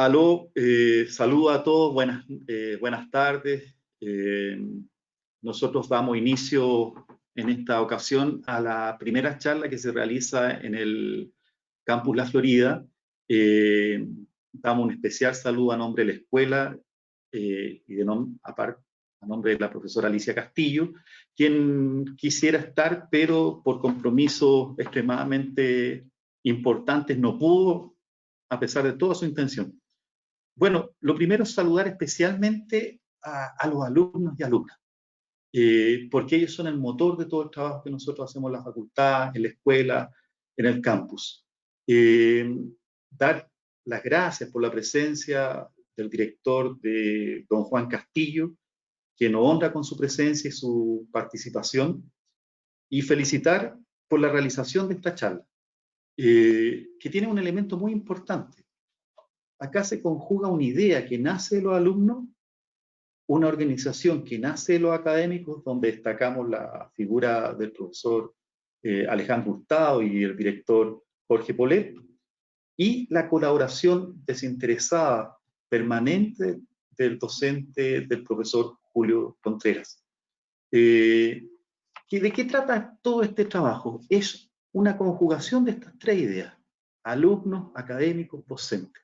Aló, saludo a todos, buenas tardes. Nosotros damos inicio en esta ocasión a la primera charla que se realiza en el Campus La Florida. Damos un especial saludo a nombre de la escuela y a nombre de la profesora Alicia Castillo, quien quisiera estar, pero por compromisos extremadamente importantes no pudo, a pesar de toda su intención. Bueno, lo primero es saludar especialmente a los alumnos y alumnas, porque ellos son el motor de todo el trabajo que nosotros hacemos en la facultad, en la escuela, en el campus. Dar las gracias por la presencia del director, de don Juan Castillo, que nos honra con su presencia y su participación, y felicitar por la realización de esta charla, que tiene un elemento muy importante. Acá se conjuga una idea que nace de los alumnos, una organización que nace de los académicos, donde destacamos la figura del profesor Alejandro Hurtado y el director Jorge Polet, y la colaboración desinteresada, permanente del docente, del profesor Julio Contreras. ¿De qué trata todo este trabajo? Es una conjugación de estas tres ideas: alumnos, académicos, docentes.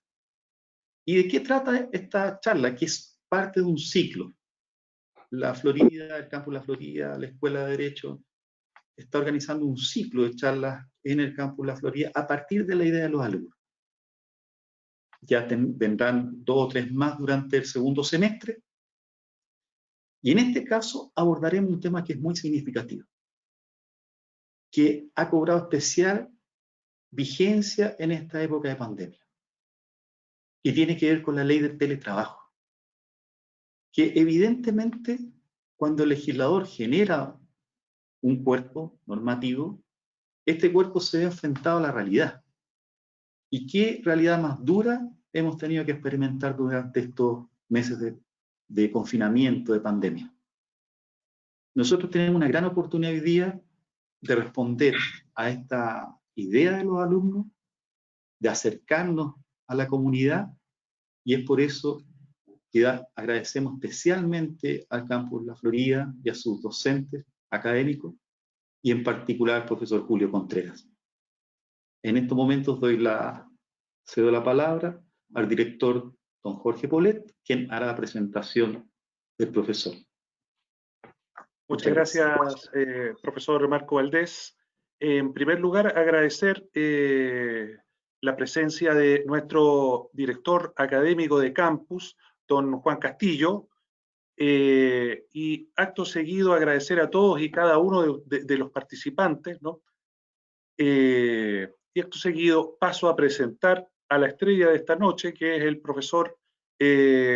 ¿Y de qué trata esta charla? Que es parte de un ciclo. La Florida, el Campus La Florida, la Escuela de Derecho, está organizando un ciclo de charlas en el Campus La Florida a partir de la idea de los alumnos. Ya vendrán 2 o 3 más durante el segundo semestre. Y en este caso abordaremos un tema que es muy significativo, que ha cobrado especial vigencia en esta época de pandemia, y tiene que ver con la ley del teletrabajo, que evidentemente cuando el legislador genera un cuerpo normativo, este cuerpo se ve enfrentado a la realidad. ¿Y qué realidad más dura hemos tenido que experimentar durante estos meses de confinamiento, de pandemia? Nosotros tenemos una gran oportunidad hoy día de responder a esta idea de los alumnos, de acercarnos a la comunidad, y es por eso que agradecemos especialmente al Campus La Florida y a sus docentes académicos, y en particular al profesor Julio Contreras. En estos momentos cedo la palabra al director don Jorge Polet, quien hará la presentación del profesor. Muchas gracias, profesor Marco Valdés. En primer lugar, agradecer la presencia de nuestro director académico de campus, don Juan Castillo, y acto seguido agradecer a todos y cada uno de los participantes, ¿no? Y acto seguido paso a presentar a la estrella de esta noche, que es el profesor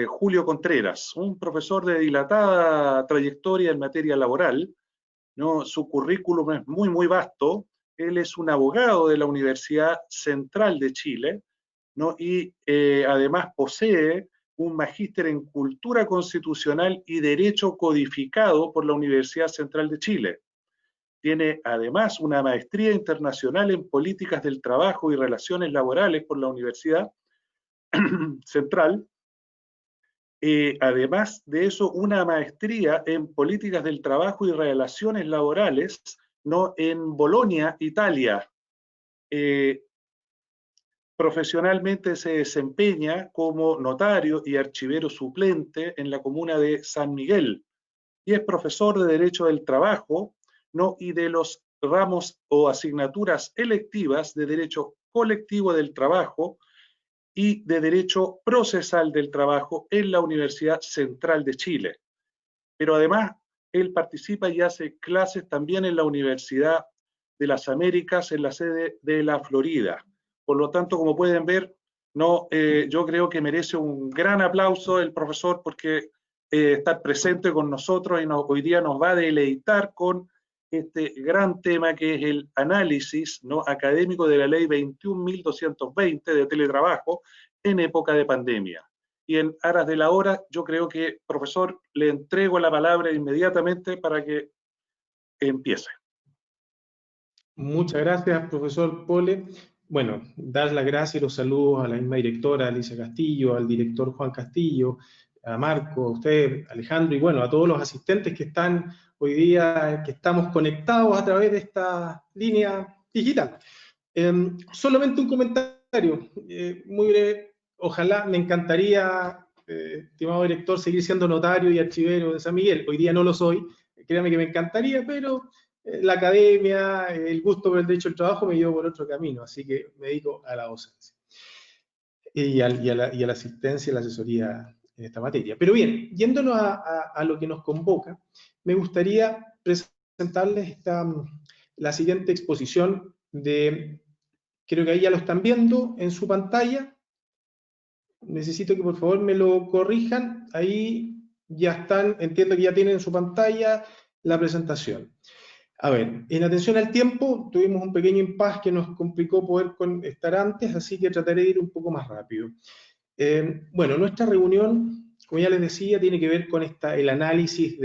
Julio Contreras, un profesor de dilatada trayectoria en materia laboral, ¿no? Su currículum es muy vasto. Él es un abogado de la Universidad Central de Chile, ¿no? Y además posee un magíster en Cultura Constitucional y Derecho Codificado por la Universidad Central de Chile. Tiene además una maestría internacional en Políticas del Trabajo y Relaciones Laborales por la Universidad Central. Además de eso, una maestría en Políticas del Trabajo y Relaciones Laborales, ¿no? En Bolonia, Italia. Profesionalmente se desempeña como notario y archivero suplente en la comuna de San Miguel, y es profesor de Derecho del Trabajo, ¿no? Y de los ramos o asignaturas electivas de Derecho Colectivo del Trabajo y de Derecho Procesal del Trabajo en la Universidad Central de Chile. Pero además, él participa y hace clases también en la Universidad de las Américas, en la sede de La Florida. Por lo tanto, como pueden ver, no, yo creo que merece un gran aplauso el profesor, porque estar presente con nosotros y hoy día nos va a deleitar con este gran tema, que es el análisis, ¿no? Académico de la ley 21.220 de teletrabajo en época de pandemia. Y en aras de la hora, yo creo que, profesor, le entrego la palabra inmediatamente para que empiece. Muchas gracias, profesor Pole. bueno, dar las gracias y los saludos a la misma directora, Alicia Castillo, al director Juan Castillo, a Marco, a usted, Alejandro, y bueno, a todos los asistentes que están hoy día, que estamos conectados a través de esta línea digital. Solamente un comentario, muy breve. Ojalá, me encantaría, estimado director, seguir siendo notario y archivero de San Miguel. Hoy día no lo soy, créame que me encantaría, pero la academia, el gusto por el derecho al trabajo me llevó por otro camino, así que me dedico a la docencia y a la asistencia y la asesoría en esta materia. Pero bien, yéndonos a lo que nos convoca, me gustaría presentarles la siguiente exposición creo que ahí ya lo están viendo en su pantalla. Necesito que por favor me lo corrijan. Ahí ya están, entiendo que ya tienen en su pantalla la presentación. A ver, en atención al tiempo, tuvimos un pequeño impasse que nos complicó poder estar antes, así que trataré de ir un poco más rápido. Bueno, nuestra reunión, como ya les decía, tiene que ver con el análisis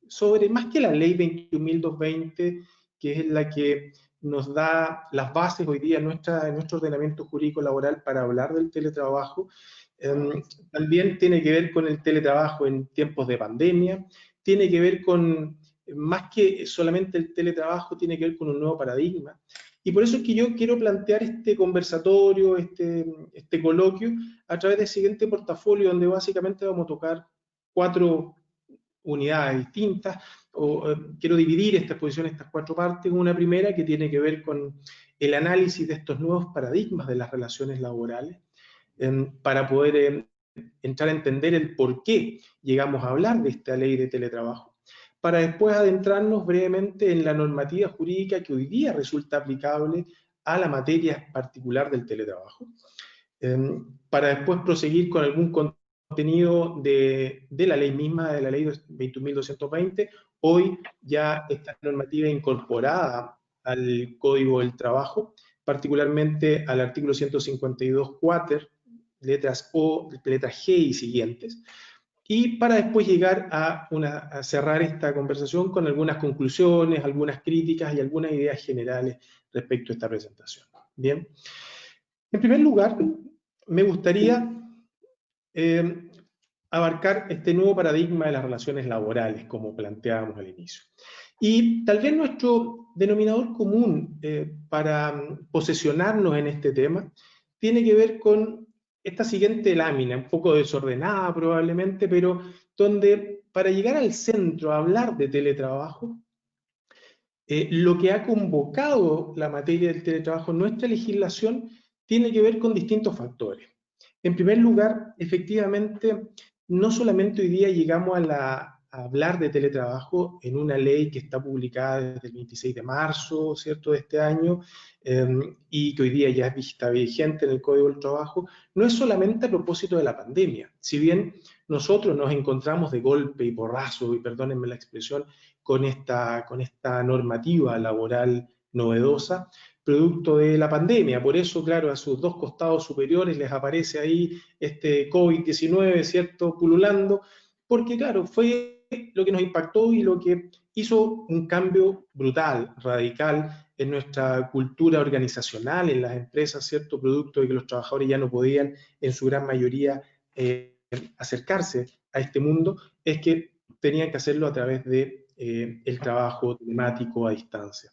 sobre, más que la ley 21.220, que es la que nos da las bases hoy día en nuestro ordenamiento jurídico laboral para hablar del teletrabajo. También tiene que ver con el teletrabajo en tiempos de pandemia, tiene que ver con, más que solamente el teletrabajo, tiene que ver con un nuevo paradigma. Y por eso es que yo quiero plantear este conversatorio, este coloquio, a través del siguiente portafolio, donde básicamente vamos a tocar 4 unidades distintas. Quiero dividir esta exposición en estas 4 partes. Una primera que tiene que ver con el análisis de estos nuevos paradigmas de las relaciones laborales, para poder entrar a entender el por qué llegamos a hablar de esta ley de teletrabajo, para después adentrarnos brevemente en la normativa jurídica que hoy día resulta aplicable a la materia particular del teletrabajo, para después proseguir con algún contenido de la ley misma, de la ley 21.220, hoy ya esta normativa incorporada al Código del Trabajo, particularmente al artículo 152 quater, letras O, letras G y siguientes, y para después llegar a cerrar esta conversación con algunas conclusiones, algunas críticas y algunas ideas generales respecto a esta presentación. Bien. En primer lugar, me gustaría abarcar este nuevo paradigma de las relaciones laborales, como planteábamos al inicio. Y tal vez nuestro denominador común para posesionarnos en este tema tiene que ver con esta siguiente lámina, un poco desordenada probablemente, pero donde para llegar al centro a hablar de teletrabajo, lo que ha convocado la materia del teletrabajo en nuestra legislación tiene que ver con distintos factores. En primer lugar, efectivamente, no solamente hoy día llegamos a hablar de teletrabajo en una ley que está publicada desde el 26 de marzo, ¿cierto?, de este año, y que hoy día ya está vigente en el Código del Trabajo, no es solamente a propósito de la pandemia. Si bien nosotros nos encontramos de golpe y porrazo, y perdónenme la expresión, con esta normativa laboral novedosa, producto de la pandemia. Por eso, claro, a sus 2 costados superiores les aparece ahí este COVID-19, ¿cierto?, pululando, porque, claro, fue lo que nos impactó y lo que hizo un cambio brutal, radical, en nuestra cultura organizacional, en las empresas, ¿cierto?, producto de que los trabajadores ya no podían, en su gran mayoría, acercarse a este mundo, es que tenían que hacerlo a través de el trabajo telemático a distancia.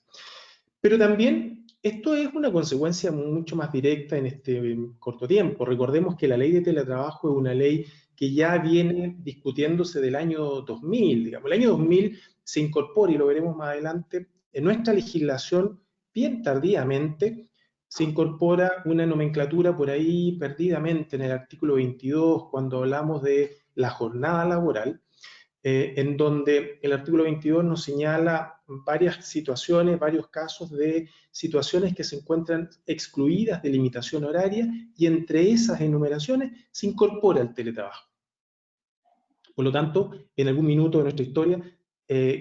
Pero también esto es una consecuencia mucho más directa en este corto tiempo. Recordemos que la ley de teletrabajo es una ley que ya viene discutiéndose del año 2000, digamos. El año 2000 se incorpora, y lo veremos más adelante, en nuestra legislación, bien tardíamente, se incorpora una nomenclatura por ahí perdidamente en el artículo 22, cuando hablamos de la jornada laboral, en donde el artículo 22 nos señala varias situaciones, varios casos de situaciones que se encuentran excluidas de limitación horaria, y entre esas enumeraciones se incorpora el teletrabajo. Por lo tanto, en algún minuto de nuestra historia,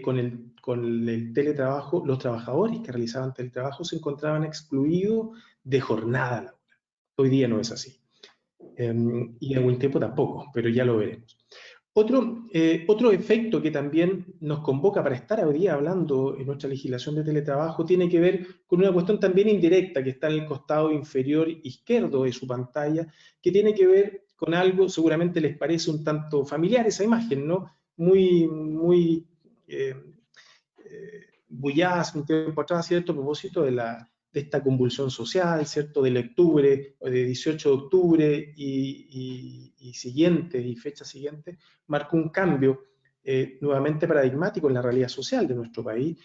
con el teletrabajo, los trabajadores que realizaban teletrabajo se encontraban excluidos de jornada laboral. Hoy día no es así. Y en algún tiempo tampoco, pero ya lo veremos. Otro efecto que también nos convoca para estar hoy día hablando en nuestra legislación de teletrabajo tiene que ver con una cuestión también indirecta que está en el costado inferior izquierdo de su pantalla, que tiene que ver con algo, seguramente les parece un tanto familiar esa imagen, ¿no? Muy bullada hace un tiempo atrás, ¿cierto? A propósito de esta convulsión social, ¿cierto? Del octubre, o de 18 de octubre y siguientes, y fechas siguientes, marcó un cambio nuevamente paradigmático en la realidad social de nuestro país,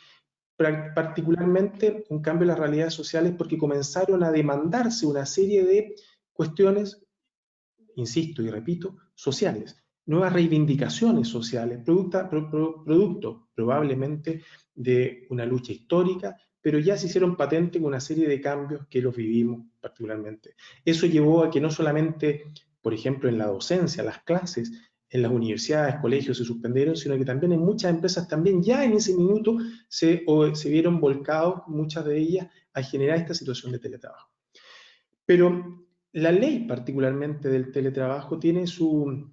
particularmente un cambio en las realidades sociales porque comenzaron a demandarse una serie de cuestiones, insisto y repito, sociales, nuevas reivindicaciones sociales, producto probablemente de una lucha histórica, pero ya se hicieron patentes con una serie de cambios que los vivimos particularmente. Eso llevó a que no solamente, por ejemplo, en la docencia, las clases, en las universidades, colegios se suspendieron, sino que también en muchas empresas también ya en ese minuto se vieron volcados, muchas de ellas, a generar esta situación de teletrabajo. Pero la ley particularmente del teletrabajo tiene su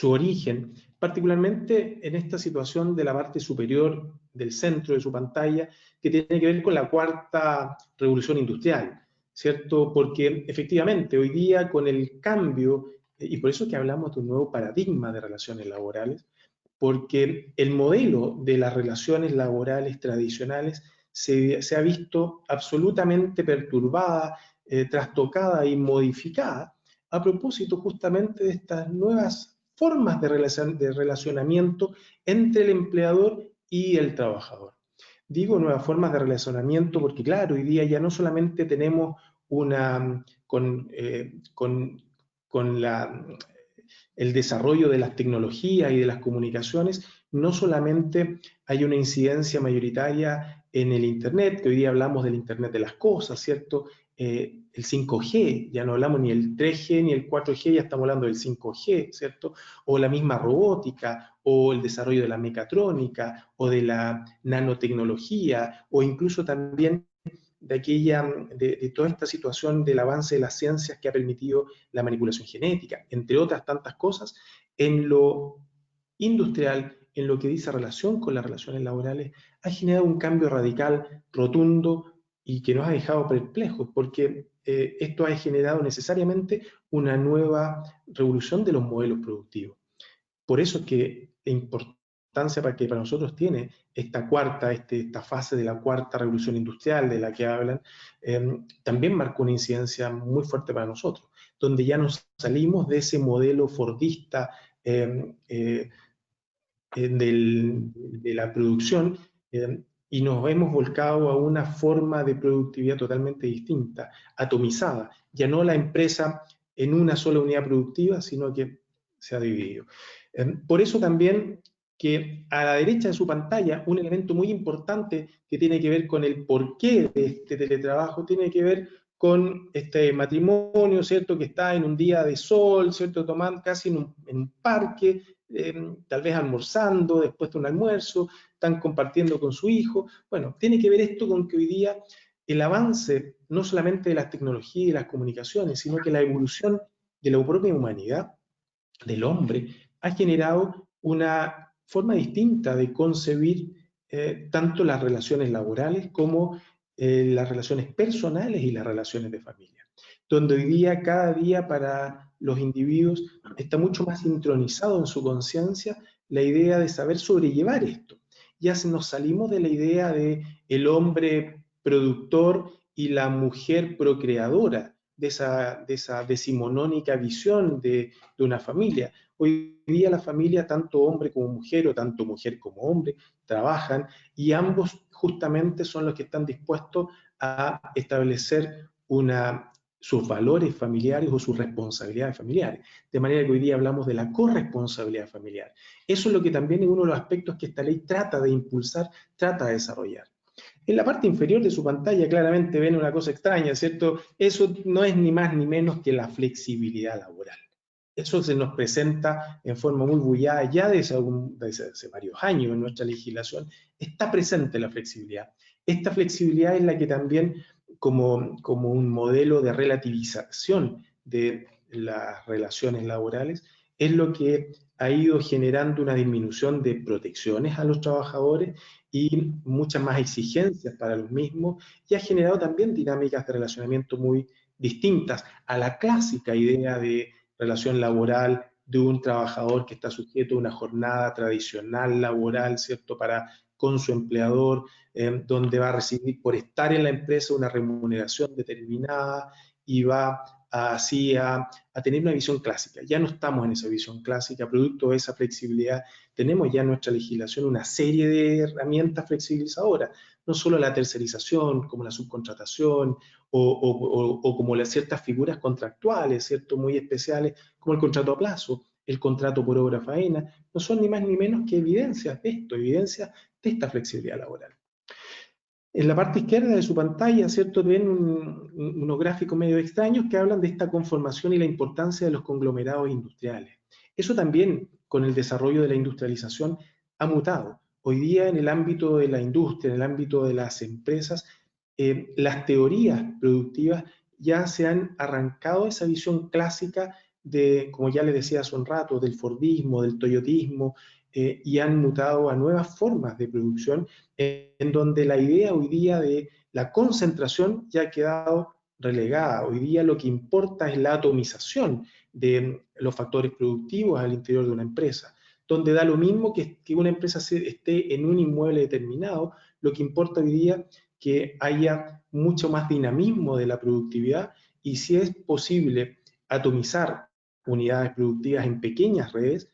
origen, particularmente en esta situación de la parte superior del centro de su pantalla, que tiene que ver con la cuarta revolución industrial, ¿cierto? Porque efectivamente hoy día con el cambio, y por eso es que hablamos de un nuevo paradigma de relaciones laborales, porque el modelo de las relaciones laborales tradicionales se ha visto absolutamente perturbada, trastocada y modificada a propósito justamente de estas nuevas formas de relacionamiento entre el empleador y el trabajador. Digo nuevas formas de relacionamiento porque, claro, hoy día ya no solamente tenemos el desarrollo de las tecnologías y de las comunicaciones, no solamente hay una incidencia mayoritaria en el Internet, que hoy día hablamos del Internet de las cosas, ¿cierto? El 5G, ya no hablamos ni del 3G ni el 4G, ya estamos hablando del 5G, ¿cierto? O la misma robótica, o el desarrollo de la mecatrónica, o de la nanotecnología, o incluso también de toda esta situación del avance de las ciencias que ha permitido la manipulación genética, entre otras tantas cosas, en lo industrial, en lo que dice relación con las relaciones laborales, ha generado un cambio radical, rotundo y que nos ha dejado perplejos, porque esto ha generado necesariamente una nueva revolución de los modelos productivos. Por eso es que la importancia para que para nosotros tiene esta fase de la cuarta revolución industrial de la que hablan, también marcó una incidencia muy fuerte para nosotros, donde ya nos salimos de ese modelo fordista de la producción y nos hemos volcado a una forma de productividad totalmente distinta, atomizada, ya no la empresa en una sola unidad productiva, sino que se ha dividido. Por eso también que a la derecha de su pantalla, un elemento muy importante que tiene que ver con el porqué de este teletrabajo, tiene que ver con este matrimonio, ¿cierto?, que está en un día de sol, ¿cierto?, tomando casi en un parque, tal vez almorzando, después de un almuerzo, están compartiendo con su hijo. Bueno, tiene que ver esto con que hoy día el avance, no solamente de las tecnologías y las comunicaciones, sino que la evolución de la propia humanidad, del hombre, ha generado una forma distinta de concebir tanto las relaciones laborales como las relaciones personales y las relaciones de familia, donde hoy día, cada día para los individuos está mucho más intronizado en su conciencia la idea de saber sobrellevar esto. Ya nos salimos de la idea de el hombre productor y la mujer procreadora, de esa decimonónica visión de una familia. Hoy día la familia, tanto hombre como mujer, o tanto mujer como hombre, trabajan y ambos justamente son los que están dispuestos a establecer sus valores familiares o sus responsabilidades familiares. De manera que hoy día hablamos de la corresponsabilidad familiar. Eso es lo que también es uno de los aspectos que esta ley trata de impulsar, trata de desarrollar. En la parte inferior de su pantalla claramente ven una cosa extraña, ¿cierto? Eso no es ni más ni menos que la flexibilidad laboral. Eso se nos presenta en forma muy bullada ya desde hace varios años en nuestra legislación. Está presente la flexibilidad. Esta flexibilidad es la que también, como un modelo de relativización de las relaciones laborales, es lo que ha ido generando una disminución de protecciones a los trabajadores y muchas más exigencias para los mismos, y ha generado también dinámicas de relacionamiento muy distintas a la clásica idea de relación laboral de un trabajador que está sujeto a una jornada tradicional laboral, ¿cierto?, con su empleador, donde va a recibir por estar en la empresa una remuneración determinada y va así a tener una visión clásica. Ya no estamos en esa visión clásica, producto de esa flexibilidad. Tenemos ya en nuestra legislación una serie de herramientas flexibilizadoras, no solo la tercerización, como la subcontratación, o como las ciertas figuras contractuales, ¿cierto?, muy especiales, como el contrato a plazo, el contrato por obra faena, no son ni más ni menos que evidencias de esto, evidencias de esta flexibilidad laboral. En la parte izquierda de su pantalla, ¿cierto?, ven unos gráficos medio extraños que hablan de esta conformación y la importancia de los conglomerados industriales. Eso también, con el desarrollo de la industrialización, ha mutado. Hoy día, en el ámbito de la industria, en el ámbito de las empresas, las teorías productivas ya se han arrancado esa visión clásica de, como ya les decía hace un rato, del fordismo, del toyotismo, y han mutado a nuevas formas de producción, en donde la idea hoy día de la concentración ya ha quedado relegada. Hoy día lo que importa es la atomización de los factores productivos al interior de una empresa, donde da lo mismo que una empresa esté en un inmueble determinado. Lo que importa hoy día que haya mucho más dinamismo de la productividad, y si es posible atomizar unidades productivas en pequeñas redes,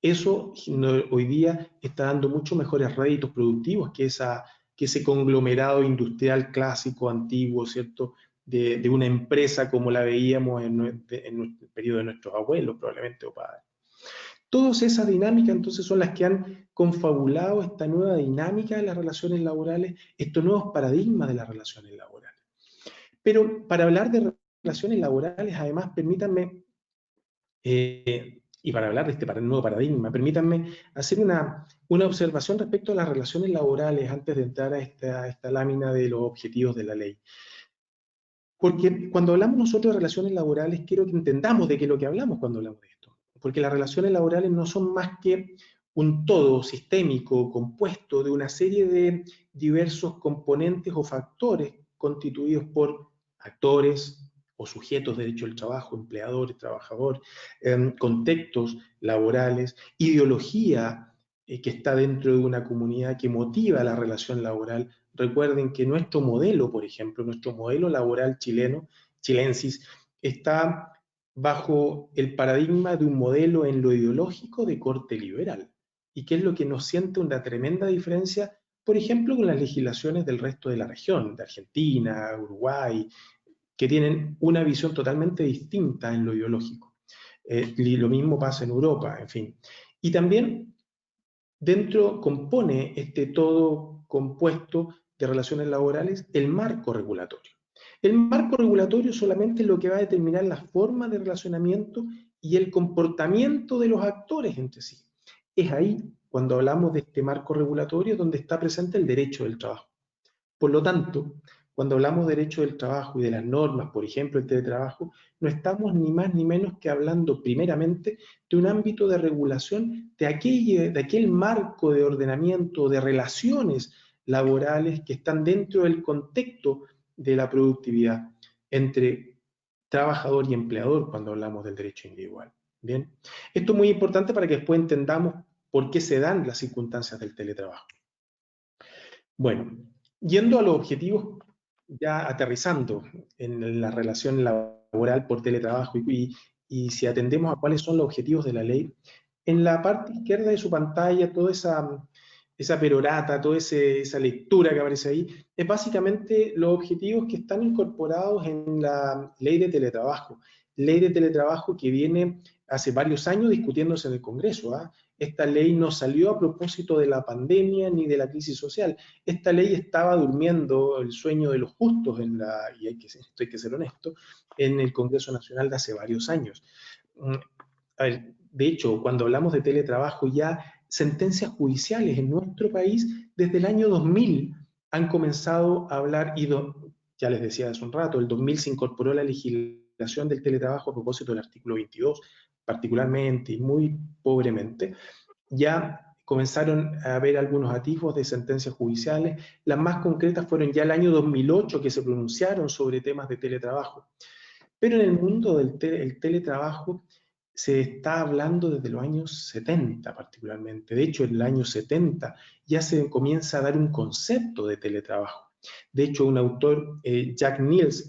eso hoy día está dando mucho mejores réditos productivos que ese conglomerado industrial clásico, antiguo, ¿cierto?, de una empresa como la veíamos en el periodo de nuestros abuelos, probablemente, o padres. Todas esas dinámicas, entonces, son las que han confabulado esta nueva dinámica de las relaciones laborales, estos nuevos paradigmas de las relaciones laborales. Pero para hablar de relaciones laborales, además, permítanme, y para hablar de este nuevo paradigma, permítanme hacer una observación respecto a las relaciones laborales antes de entrar a esta lámina de los objetivos de la ley. Porque cuando hablamos nosotros de relaciones laborales, quiero que entendamos de qué es lo que hablamos cuando hablamos de esto. Porque las relaciones laborales no son más que un todo sistémico, compuesto de una serie de diversos componentes o factores constituidos por actores o sujetos de derecho del trabajo, empleadores, trabajador, contextos laborales, ideología que está dentro de una comunidad que motiva la relación laboral. Recuerden que nuestro modelo, por ejemplo, nuestro modelo laboral chileno, chilensis, está bajo el paradigma de un modelo en lo ideológico de corte liberal. ¿Y qué es lo que nos siente una tremenda diferencia, por ejemplo, con las legislaciones del resto de la región, de Argentina, Uruguay, que tienen una visión totalmente distinta en lo ideológico? Y lo mismo pasa en Europa, en fin. Y también compone este todo compuesto de relaciones laborales el marco regulatorio. El marco regulatorio solamente es lo que va a determinar la forma de relacionamiento y el comportamiento de los actores entre sí. Es ahí, cuando hablamos de este marco regulatorio, donde está presente el derecho del trabajo. Por lo tanto, cuando hablamos de derecho del trabajo y de las normas, por ejemplo, el teletrabajo, no estamos ni más ni menos que hablando primeramente de un ámbito de regulación de aquel marco de ordenamiento, de relaciones laborales que están dentro del contexto de la productividad entre trabajador y empleador cuando hablamos del derecho individual. Bien, esto es muy importante para que después entendamos por qué se dan las circunstancias del teletrabajo. Bueno, yendo a los objetivos, ya aterrizando en la relación laboral por teletrabajo y si atendemos a cuáles son los objetivos de la ley, en la parte izquierda de su pantalla, toda esa perorata, toda esa lectura que aparece ahí, es básicamente los objetivos que están incorporados en la ley de teletrabajo. Ley de teletrabajo que viene hace varios años discutiéndose en el Congreso. Esta ley no salió a propósito de la pandemia ni de la crisis social. Esta ley estaba durmiendo el sueño de los justos, y esto hay que ser honesto, en el Congreso Nacional de hace varios años. De hecho, cuando hablamos de teletrabajo, ya sentencias judiciales en nuestro país desde el año 2000 han comenzado a hablar, ya les decía hace un rato, el 2000 se incorporó la legislación del teletrabajo a propósito del artículo 22 particularmente y muy pobremente, ya comenzaron a haber algunos atisbos de sentencias judiciales. Las más concretas fueron ya el año 2008 que se pronunciaron sobre temas de teletrabajo. Pero en el mundo del teletrabajo se está hablando desde los años 70 particularmente. De hecho, en el año 70 ya se comienza a dar un concepto de teletrabajo. De hecho, un autor, Jack Niels,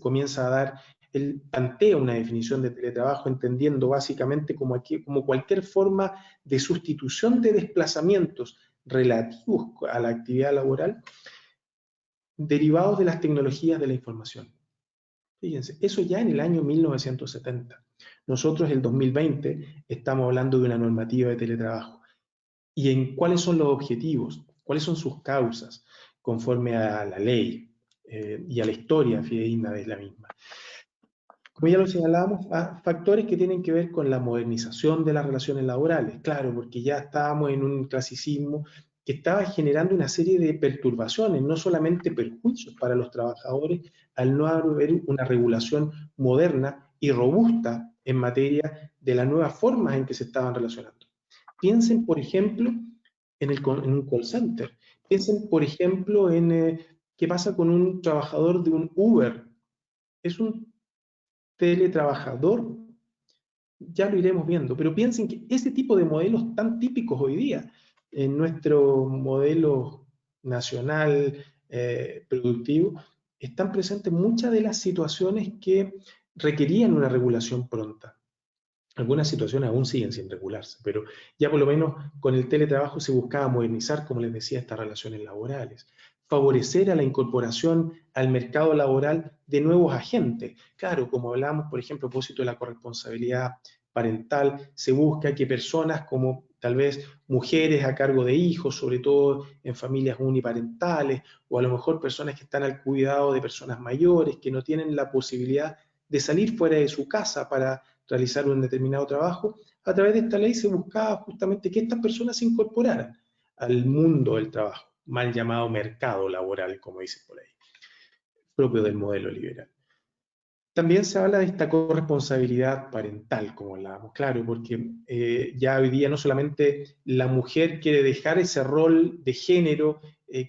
él plantea una definición de teletrabajo entendiendo básicamente como cualquier forma de sustitución de desplazamientos relativos a la actividad laboral derivados de las tecnologías de la información. Fíjense, eso ya en el año 1970. Nosotros, el 2020, estamos hablando de una normativa de teletrabajo. ¿Y en cuáles son los objetivos? ¿Cuáles son sus causas conforme a la ley y a la historia fidedigna de la misma? Como ya lo señalábamos, factores que tienen que ver con la modernización de las relaciones laborales. Claro, porque ya estábamos en un clasicismo que estaba generando una serie de perturbaciones, no solamente perjuicios para los trabajadores, al no haber una regulación moderna y robusta en materia de las nuevas formas en que se estaban relacionando. Piensen, por ejemplo, en un call center. Piensen, por ejemplo, en qué pasa con un trabajador de un Uber. Es un teletrabajador, ya lo iremos viendo, pero piensen que ese tipo de modelos tan típicos hoy día en nuestro modelo nacional productivo, están presentes muchas de las situaciones que requerían una regulación pronta. Algunas situaciones aún siguen sin regularse, pero ya por lo menos con el teletrabajo se buscaba modernizar, como les decía, estas relaciones laborales, favorecer a la incorporación al mercado laboral de nuevos agentes. Claro, como hablamos, por ejemplo, a propósito de la corresponsabilidad parental, se busca que personas como tal vez mujeres a cargo de hijos, sobre todo en familias uniparentales, o a lo mejor personas que están al cuidado de personas mayores, que no tienen la posibilidad de salir fuera de su casa para realizar un determinado trabajo, a través de esta ley se buscaba justamente que estas personas se incorporaran al mundo del trabajo, mal llamado mercado laboral, como dice por ahí, propio del modelo liberal. También se habla de esta corresponsabilidad parental, como hablábamos, claro, porque ya hoy día no solamente la mujer quiere dejar ese rol de género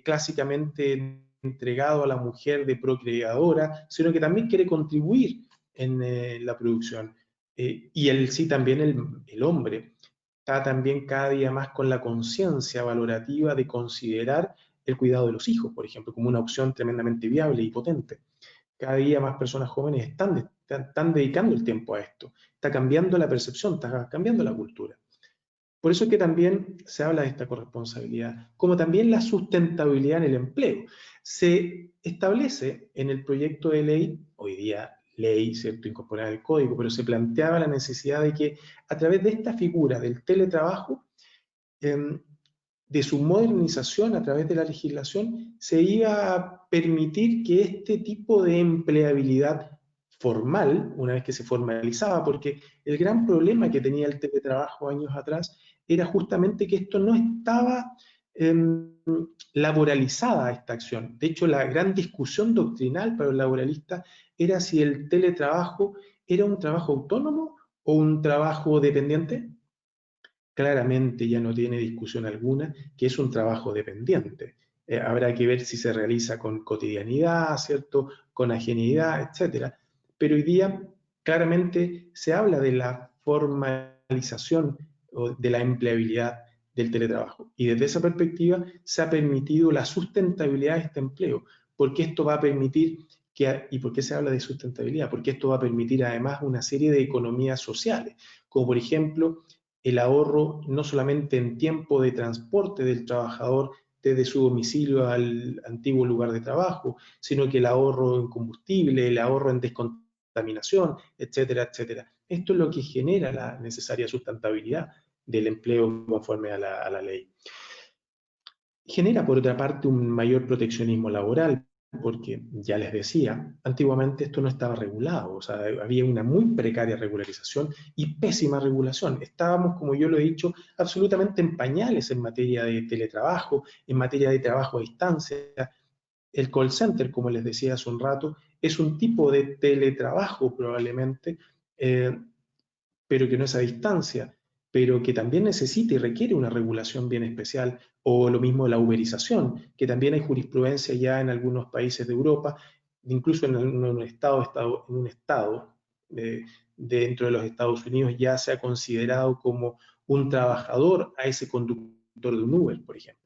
clásicamente entregado a la mujer de procreadora, sino que también quiere contribuir en la producción. Y sí también el hombre está también cada día más con la conciencia valorativa de considerar el cuidado de los hijos, por ejemplo, como una opción tremendamente viable y potente. Cada día más personas jóvenes están dedicando el tiempo a esto. Está cambiando la percepción, está cambiando la cultura. Por eso es que también se habla de esta corresponsabilidad, como también la sustentabilidad en el empleo. Se establece en el proyecto de ley, hoy día ley, ¿cierto?, incorporada al código, pero se planteaba la necesidad de que a través de esta figura del teletrabajo, de su modernización a través de la legislación, se iba a permitir que este tipo de empleabilidad formal, una vez que se formalizaba, porque el gran problema que tenía el teletrabajo años atrás era justamente que esto no estaba laboralizada esta acción. De hecho, la gran discusión doctrinal para los laboralistas era si el teletrabajo era un trabajo autónomo o un trabajo dependiente. Claramente ya no tiene discusión alguna que es un trabajo dependiente. Habrá que ver si se realiza con cotidianidad, ¿cierto?, con ajenidad, etc. Pero hoy día claramente se habla de la formalización o de la empleabilidad del teletrabajo. Y desde esa perspectiva se ha permitido la sustentabilidad de este empleo, porque esto va a permitir ¿y por qué se habla de sustentabilidad? Porque esto va a permitir además una serie de economías sociales, como por ejemplo el ahorro no solamente en tiempo de transporte del trabajador desde su domicilio al antiguo lugar de trabajo, sino que el ahorro en combustible, el ahorro en descontaminación, etcétera, etcétera. Esto es lo que genera la necesaria sustentabilidad del empleo conforme a la ley. Genera, por otra parte, un mayor proteccionismo laboral, porque ya les decía, antiguamente esto no estaba regulado, o sea, había una muy precaria regularización y pésima regulación. Estábamos, como yo lo he dicho, absolutamente en pañales en materia de teletrabajo, en materia de trabajo a distancia. El call center, como les decía hace un rato, es un tipo de teletrabajo probablemente, pero que no es a distancia, pero que también necesita y requiere una regulación bien especial, o lo mismo la uberización, que también hay jurisprudencia ya en algunos países de Europa, incluso en un estado dentro de los Estados Unidos ya se ha considerado como un trabajador a ese conductor de un Uber, por ejemplo.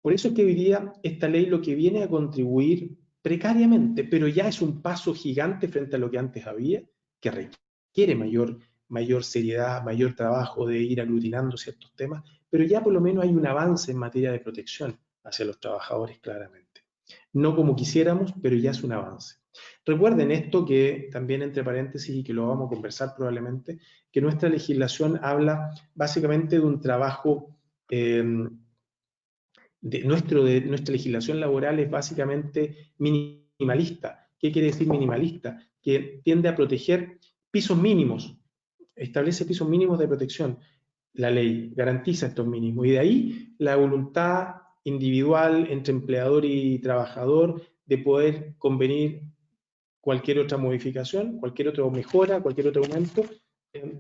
Por eso es que hoy día esta ley lo que viene a contribuir precariamente, pero ya es un paso gigante frente a lo que antes había, que requiere mayor seriedad, mayor trabajo de ir aglutinando ciertos temas, pero ya por lo menos hay un avance en materia de protección hacia los trabajadores claramente. No como quisiéramos, pero ya es un avance. Recuerden esto que también entre paréntesis y que lo vamos a conversar probablemente, que nuestra legislación habla básicamente de un trabajo nuestra legislación laboral es básicamente minimalista. ¿Qué quiere decir minimalista? Que tiende a proteger pisos mínimos, establece pisos mínimos de protección. La ley garantiza estos mínimos y de ahí la voluntad individual entre empleador y trabajador de poder convenir cualquier otra modificación, cualquier otra mejora, cualquier otro aumento,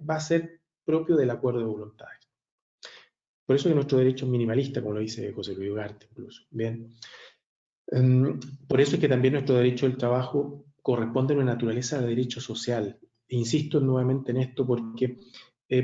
va a ser propio del acuerdo de voluntades. Por eso que nuestro derecho es minimalista, como lo dice José Luis Ugarte incluso. Bien. Por eso es que también nuestro derecho del trabajo corresponde a una naturaleza de derecho social. E insisto nuevamente en esto porque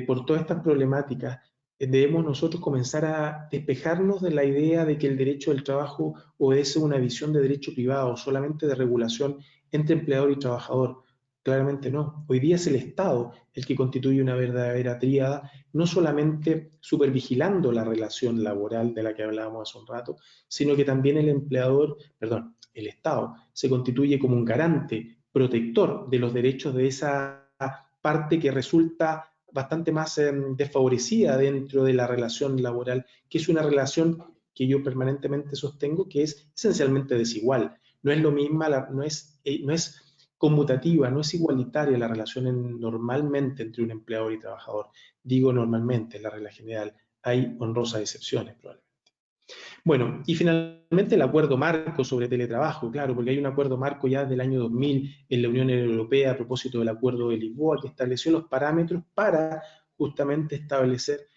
por todas estas problemáticas debemos nosotros comenzar a despejarnos de la idea de que el derecho del trabajo obedece a una visión de derecho privado, solamente de regulación entre empleador y trabajador. Claramente no. Hoy día es el Estado el que constituye una verdadera tríada, no solamente supervigilando la relación laboral de la que hablábamos hace un rato, sino que también el Estado se constituye como un garante, protector de los derechos de esa parte que resulta bastante más desfavorecida dentro de la relación laboral, que es una relación que yo permanentemente sostengo que es esencialmente desigual. No es lo mismo, no es conmutativa, no es igualitaria la relación normalmente entre un empleador y trabajador. Digo normalmente, en la regla general. Hay honrosas excepciones probablemente. Bueno, y finalmente el acuerdo marco sobre teletrabajo, claro, porque hay un acuerdo marco ya del año 2000 en la Unión Europea a propósito del acuerdo de Lisboa que estableció los parámetros para justamente establecer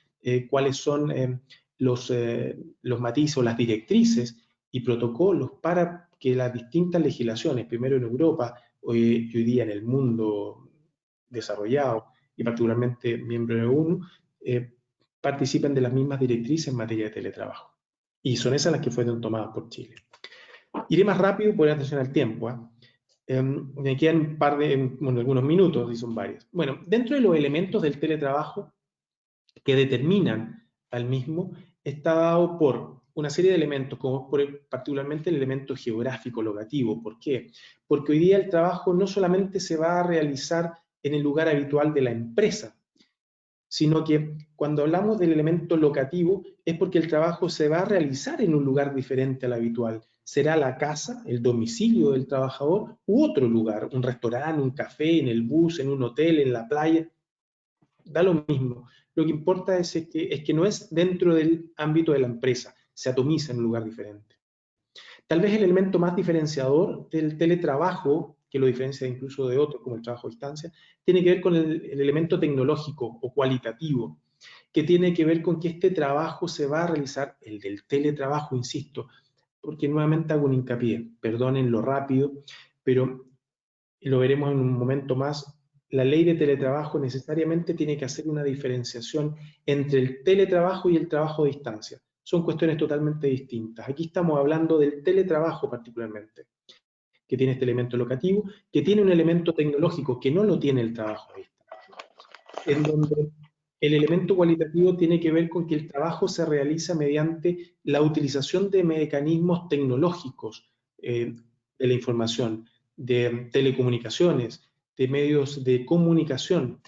cuáles son los matices o las directrices y protocolos para que las distintas legislaciones, primero en Europa y hoy día en el mundo desarrollado y particularmente miembro de la ONU, participen de las mismas directrices en materia de teletrabajo. Y son esas las que fueron tomadas por Chile. Iré más rápido por atención al tiempo. Me quedan algunos minutos, y son varios. Bueno, dentro de los elementos del teletrabajo que determinan al mismo, está dado por una serie de elementos, como particularmente el elemento geográfico locativo. ¿Por qué? Porque hoy día el trabajo no solamente se va a realizar en el lugar habitual de la empresa, sino que cuando hablamos del elemento locativo es porque el trabajo se va a realizar en un lugar diferente al habitual. Será la casa, el domicilio del trabajador u otro lugar, un restaurante, un café, en el bus, en un hotel, en la playa. Da lo mismo. Lo que importa es que no es dentro del ámbito de la empresa, se atomiza en un lugar diferente. Tal vez el elemento más diferenciador del teletrabajo, que lo diferencia incluso de otros, como el trabajo a distancia, tiene que ver con el elemento tecnológico o cualitativo, que tiene que ver con que este trabajo se va a realizar, el del teletrabajo, insisto, porque nuevamente hago un hincapié, perdonen lo rápido, pero lo veremos en un momento más. La ley de teletrabajo necesariamente tiene que hacer una diferenciación entre el teletrabajo y el trabajo a distancia. Son cuestiones totalmente distintas. Aquí estamos hablando del teletrabajo particularmente, que tiene este elemento locativo, que tiene un elemento tecnológico que no lo tiene el trabajo a distancia, en donde el elemento cualitativo tiene que ver con que el trabajo se realiza mediante la utilización de mecanismos tecnológicos de la información, de telecomunicaciones, de medios de comunicación,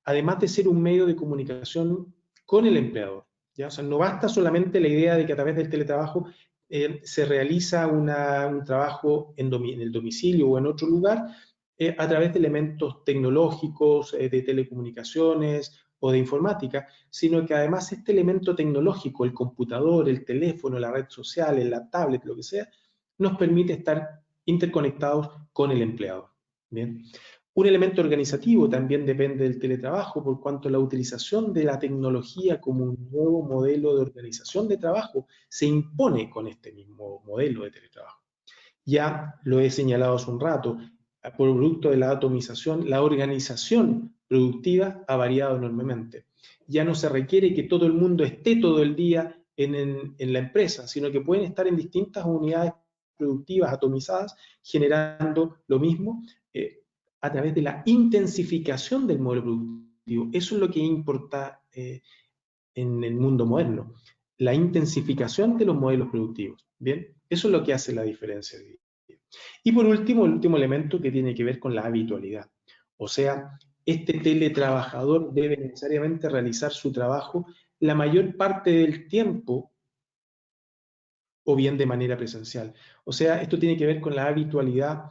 además de ser un medio de comunicación con el empleador. ¿Ya? O sea, no basta solamente la idea de que a través del teletrabajo se realiza un trabajo en el domicilio o en otro lugar a través de elementos tecnológicos, de telecomunicaciones o de informática, sino que además este elemento tecnológico, el computador, el teléfono, la red social, la tablet, lo que sea, nos permite estar interconectados con el empleador. Bien. Un elemento organizativo también depende del teletrabajo, por cuanto la utilización de la tecnología como un nuevo modelo de organización de trabajo se impone con este mismo modelo de teletrabajo. Ya lo he señalado hace un rato, por producto de la atomización, la organización productiva ha variado enormemente. Ya no se requiere que todo el mundo esté todo el día en la empresa, sino que pueden estar en distintas unidades productivas atomizadas, generando lo mismo a través de la intensificación del modelo productivo. Eso es lo que importa en el mundo moderno, la intensificación de los modelos productivos. ¿Bien? Eso es lo que hace la diferencia. Y por último, el último elemento que tiene que ver con la habitualidad. O sea, este teletrabajador debe necesariamente realizar su trabajo la mayor parte del tiempo o bien de manera presencial. O sea, esto tiene que ver con la habitualidad,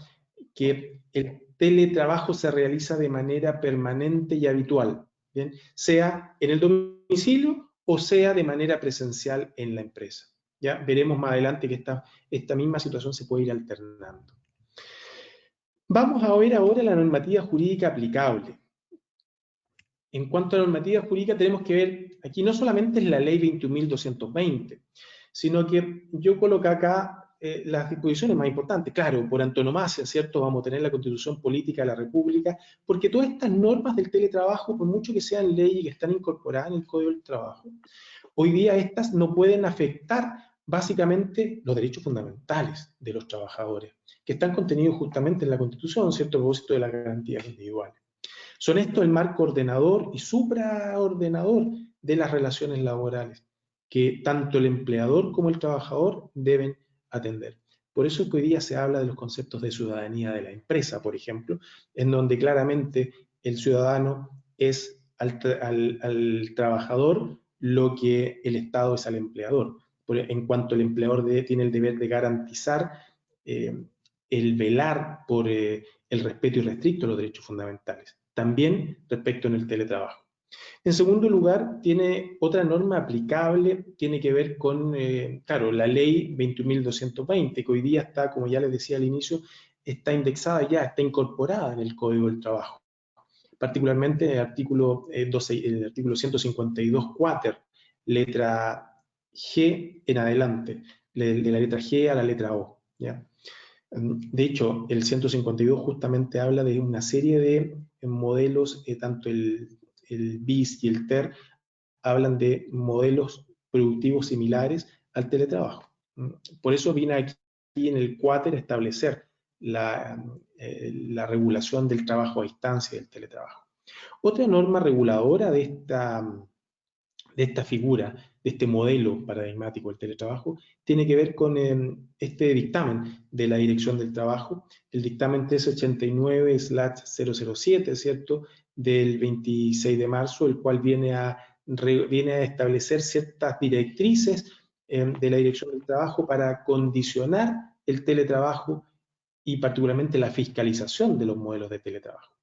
que el teletrabajo se realiza de manera permanente y habitual, ¿bien? Sea en el domicilio o sea de manera presencial en la empresa. Ya veremos más adelante que esta misma situación se puede ir alternando. Vamos a ver ahora la normativa jurídica aplicable. En cuanto a la normativa jurídica, tenemos que ver, aquí no solamente es la ley 21.220, sino que yo coloco acá las disposiciones más importantes. Claro, por antonomasia, ¿cierto? Vamos a tener la Constitución Política de la República, porque todas estas normas del teletrabajo, por mucho que sean leyes y que están incorporadas en el Código del Trabajo, hoy día estas no pueden afectar básicamente los derechos fundamentales de los trabajadores, que están contenidos justamente en la Constitución, ¿cierto? A propósito de las garantías individuales. Son estos el marco ordenador y supraordenador de las relaciones laborales, que tanto el empleador como el trabajador deben atender. Por eso es que hoy día se habla de los conceptos de ciudadanía de la empresa, por ejemplo, en donde claramente el ciudadano es al trabajador lo que el Estado es al empleador, en cuanto el empleador tiene el deber de garantizar el velar por el respeto irrestricto de los derechos fundamentales. También respecto en el teletrabajo. En segundo lugar, tiene otra norma aplicable, tiene que ver con, claro, la ley 21.220, que hoy día está, como ya les decía al inicio, está indexada ya, está incorporada en el Código del Trabajo. Particularmente en el artículo 152 cuáter, letra G en adelante, de la letra G a la letra O. ¿Ya? De hecho, el 152 justamente habla de una serie de modelos, tanto el BIS y el TER hablan de modelos productivos similares al teletrabajo. Por eso vine aquí en el cuáter a establecer la regulación del trabajo a distancia y del teletrabajo. Otra norma reguladora de esta figura, de este modelo paradigmático del teletrabajo, tiene que ver con este dictamen de la Dirección del Trabajo, el dictamen 389/007, ¿cierto?, del 26 de marzo, el cual viene a establecer ciertas directrices de la Dirección del Trabajo para condicionar el teletrabajo y particularmente la fiscalización de los modelos de teletrabajo.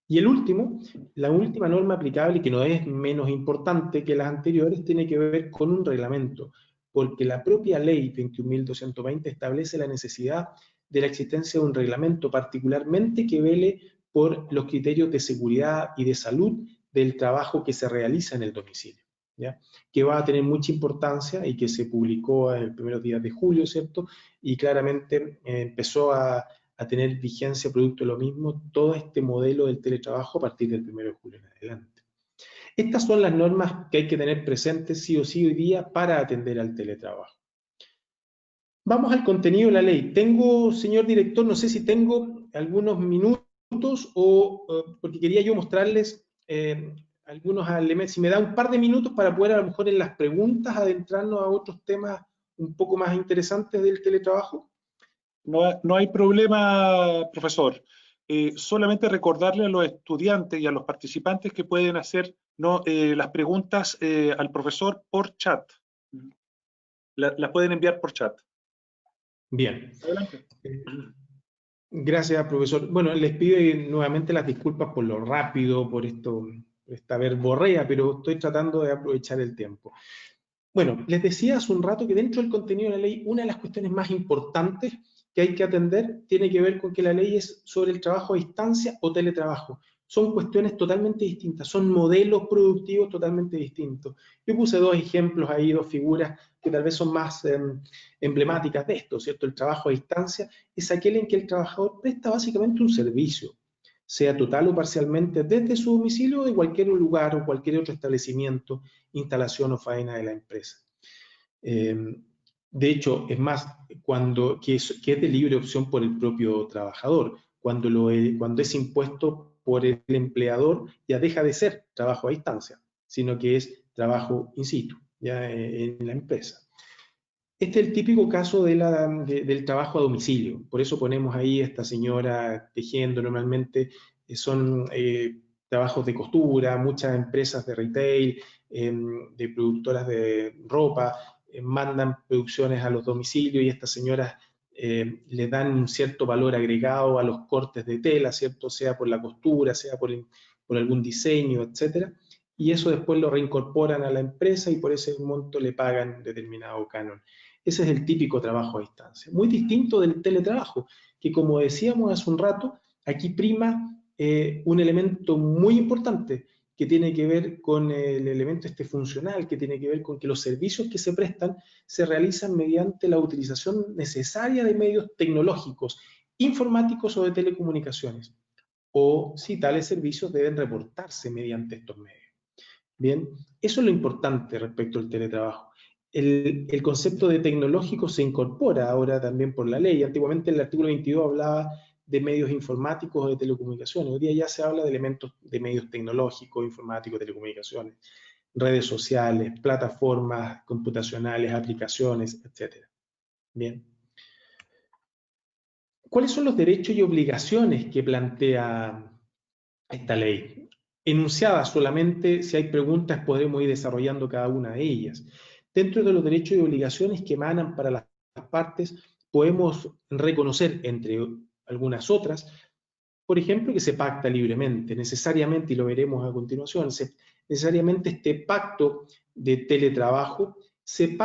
Y la última norma aplicable, que no es menos importante que las anteriores, tiene que ver con un reglamento, porque la propia ley 21.220 establece la necesidad de la existencia de un reglamento, particularmente que vele por los criterios de seguridad y de salud del trabajo que se realiza en el domicilio, ¿ya? Que va a tener mucha importancia y que se publicó en los primeros días de julio, ¿cierto? Y claramente empezó a tener vigencia producto de lo mismo todo este modelo del teletrabajo a partir del 1 de julio en adelante. Estas son las normas que hay que tener presentes sí o sí hoy día para atender al teletrabajo. Vamos al contenido de la ley. Tengo, señor director, no sé si tengo algunos minutos porque quería yo mostrarles algunos elementos. Si me da un par de minutos para poder a lo mejor en las preguntas adentrarnos a otros temas un poco más interesantes del teletrabajo. No hay problema, profesor. Solamente recordarle a los estudiantes y a los participantes que pueden hacer las preguntas al profesor por chat. Las pueden enviar por chat. Bien. Adelante. Gracias, profesor. Bueno, les pido nuevamente las disculpas por lo rápido, por esta verborrea, pero estoy tratando de aprovechar el tiempo. Bueno, les decía hace un rato que dentro del contenido de la ley, una de las cuestiones más importantes que hay que atender tiene que ver con que la ley es sobre el trabajo a distancia o teletrabajo. Son cuestiones totalmente distintas, son modelos productivos totalmente distintos. Yo puse dos ejemplos ahí, dos figuras que tal vez son más emblemáticas de esto, ¿cierto? El trabajo a distancia es aquel en que el trabajador presta básicamente un servicio, sea total o parcialmente desde su domicilio o de cualquier lugar o cualquier otro establecimiento, instalación o faena de la empresa. De hecho, es más, que es de libre opción por el propio trabajador. Cuando es impuesto por el empleador, ya deja de ser trabajo a distancia, sino que es trabajo in situ, ya en la empresa. Este es el típico caso del trabajo a domicilio. Por eso ponemos ahí a esta señora tejiendo. Normalmente son trabajos de costura, muchas empresas de retail, de productoras de ropa, mandan producciones a los domicilios y estas señoras le dan un cierto valor agregado a los cortes de tela, ¿cierto? Sea por la costura, sea por algún diseño, etcétera. Y eso después lo reincorporan a la empresa y por ese monto le pagan determinado canon. Ese es el típico trabajo a distancia. Muy distinto del teletrabajo, que como decíamos hace un rato, aquí prima un elemento muy importante que tiene que ver con el elemento funcional, que tiene que ver con que los servicios que se prestan se realizan mediante la utilización necesaria de medios tecnológicos, informáticos o de telecomunicaciones, o si tales servicios deben reportarse mediante estos medios. Bien, eso es lo importante respecto al teletrabajo. El concepto de tecnológico se incorpora ahora también por la ley. Antiguamente el artículo 22 hablaba de medios informáticos o de telecomunicaciones. Hoy día ya se habla de elementos de medios tecnológicos, informáticos, telecomunicaciones, redes sociales, plataformas computacionales, aplicaciones, etc. Bien. ¿Cuáles son los derechos y obligaciones que plantea esta ley? Enunciadas solamente, si hay preguntas podremos ir desarrollando cada una de ellas. Dentro de los derechos y obligaciones que emanan para las partes, podemos reconocer, entre algunas otras, por ejemplo, que se pacta libremente, necesariamente, y lo veremos a continuación, necesariamente este pacto de teletrabajo se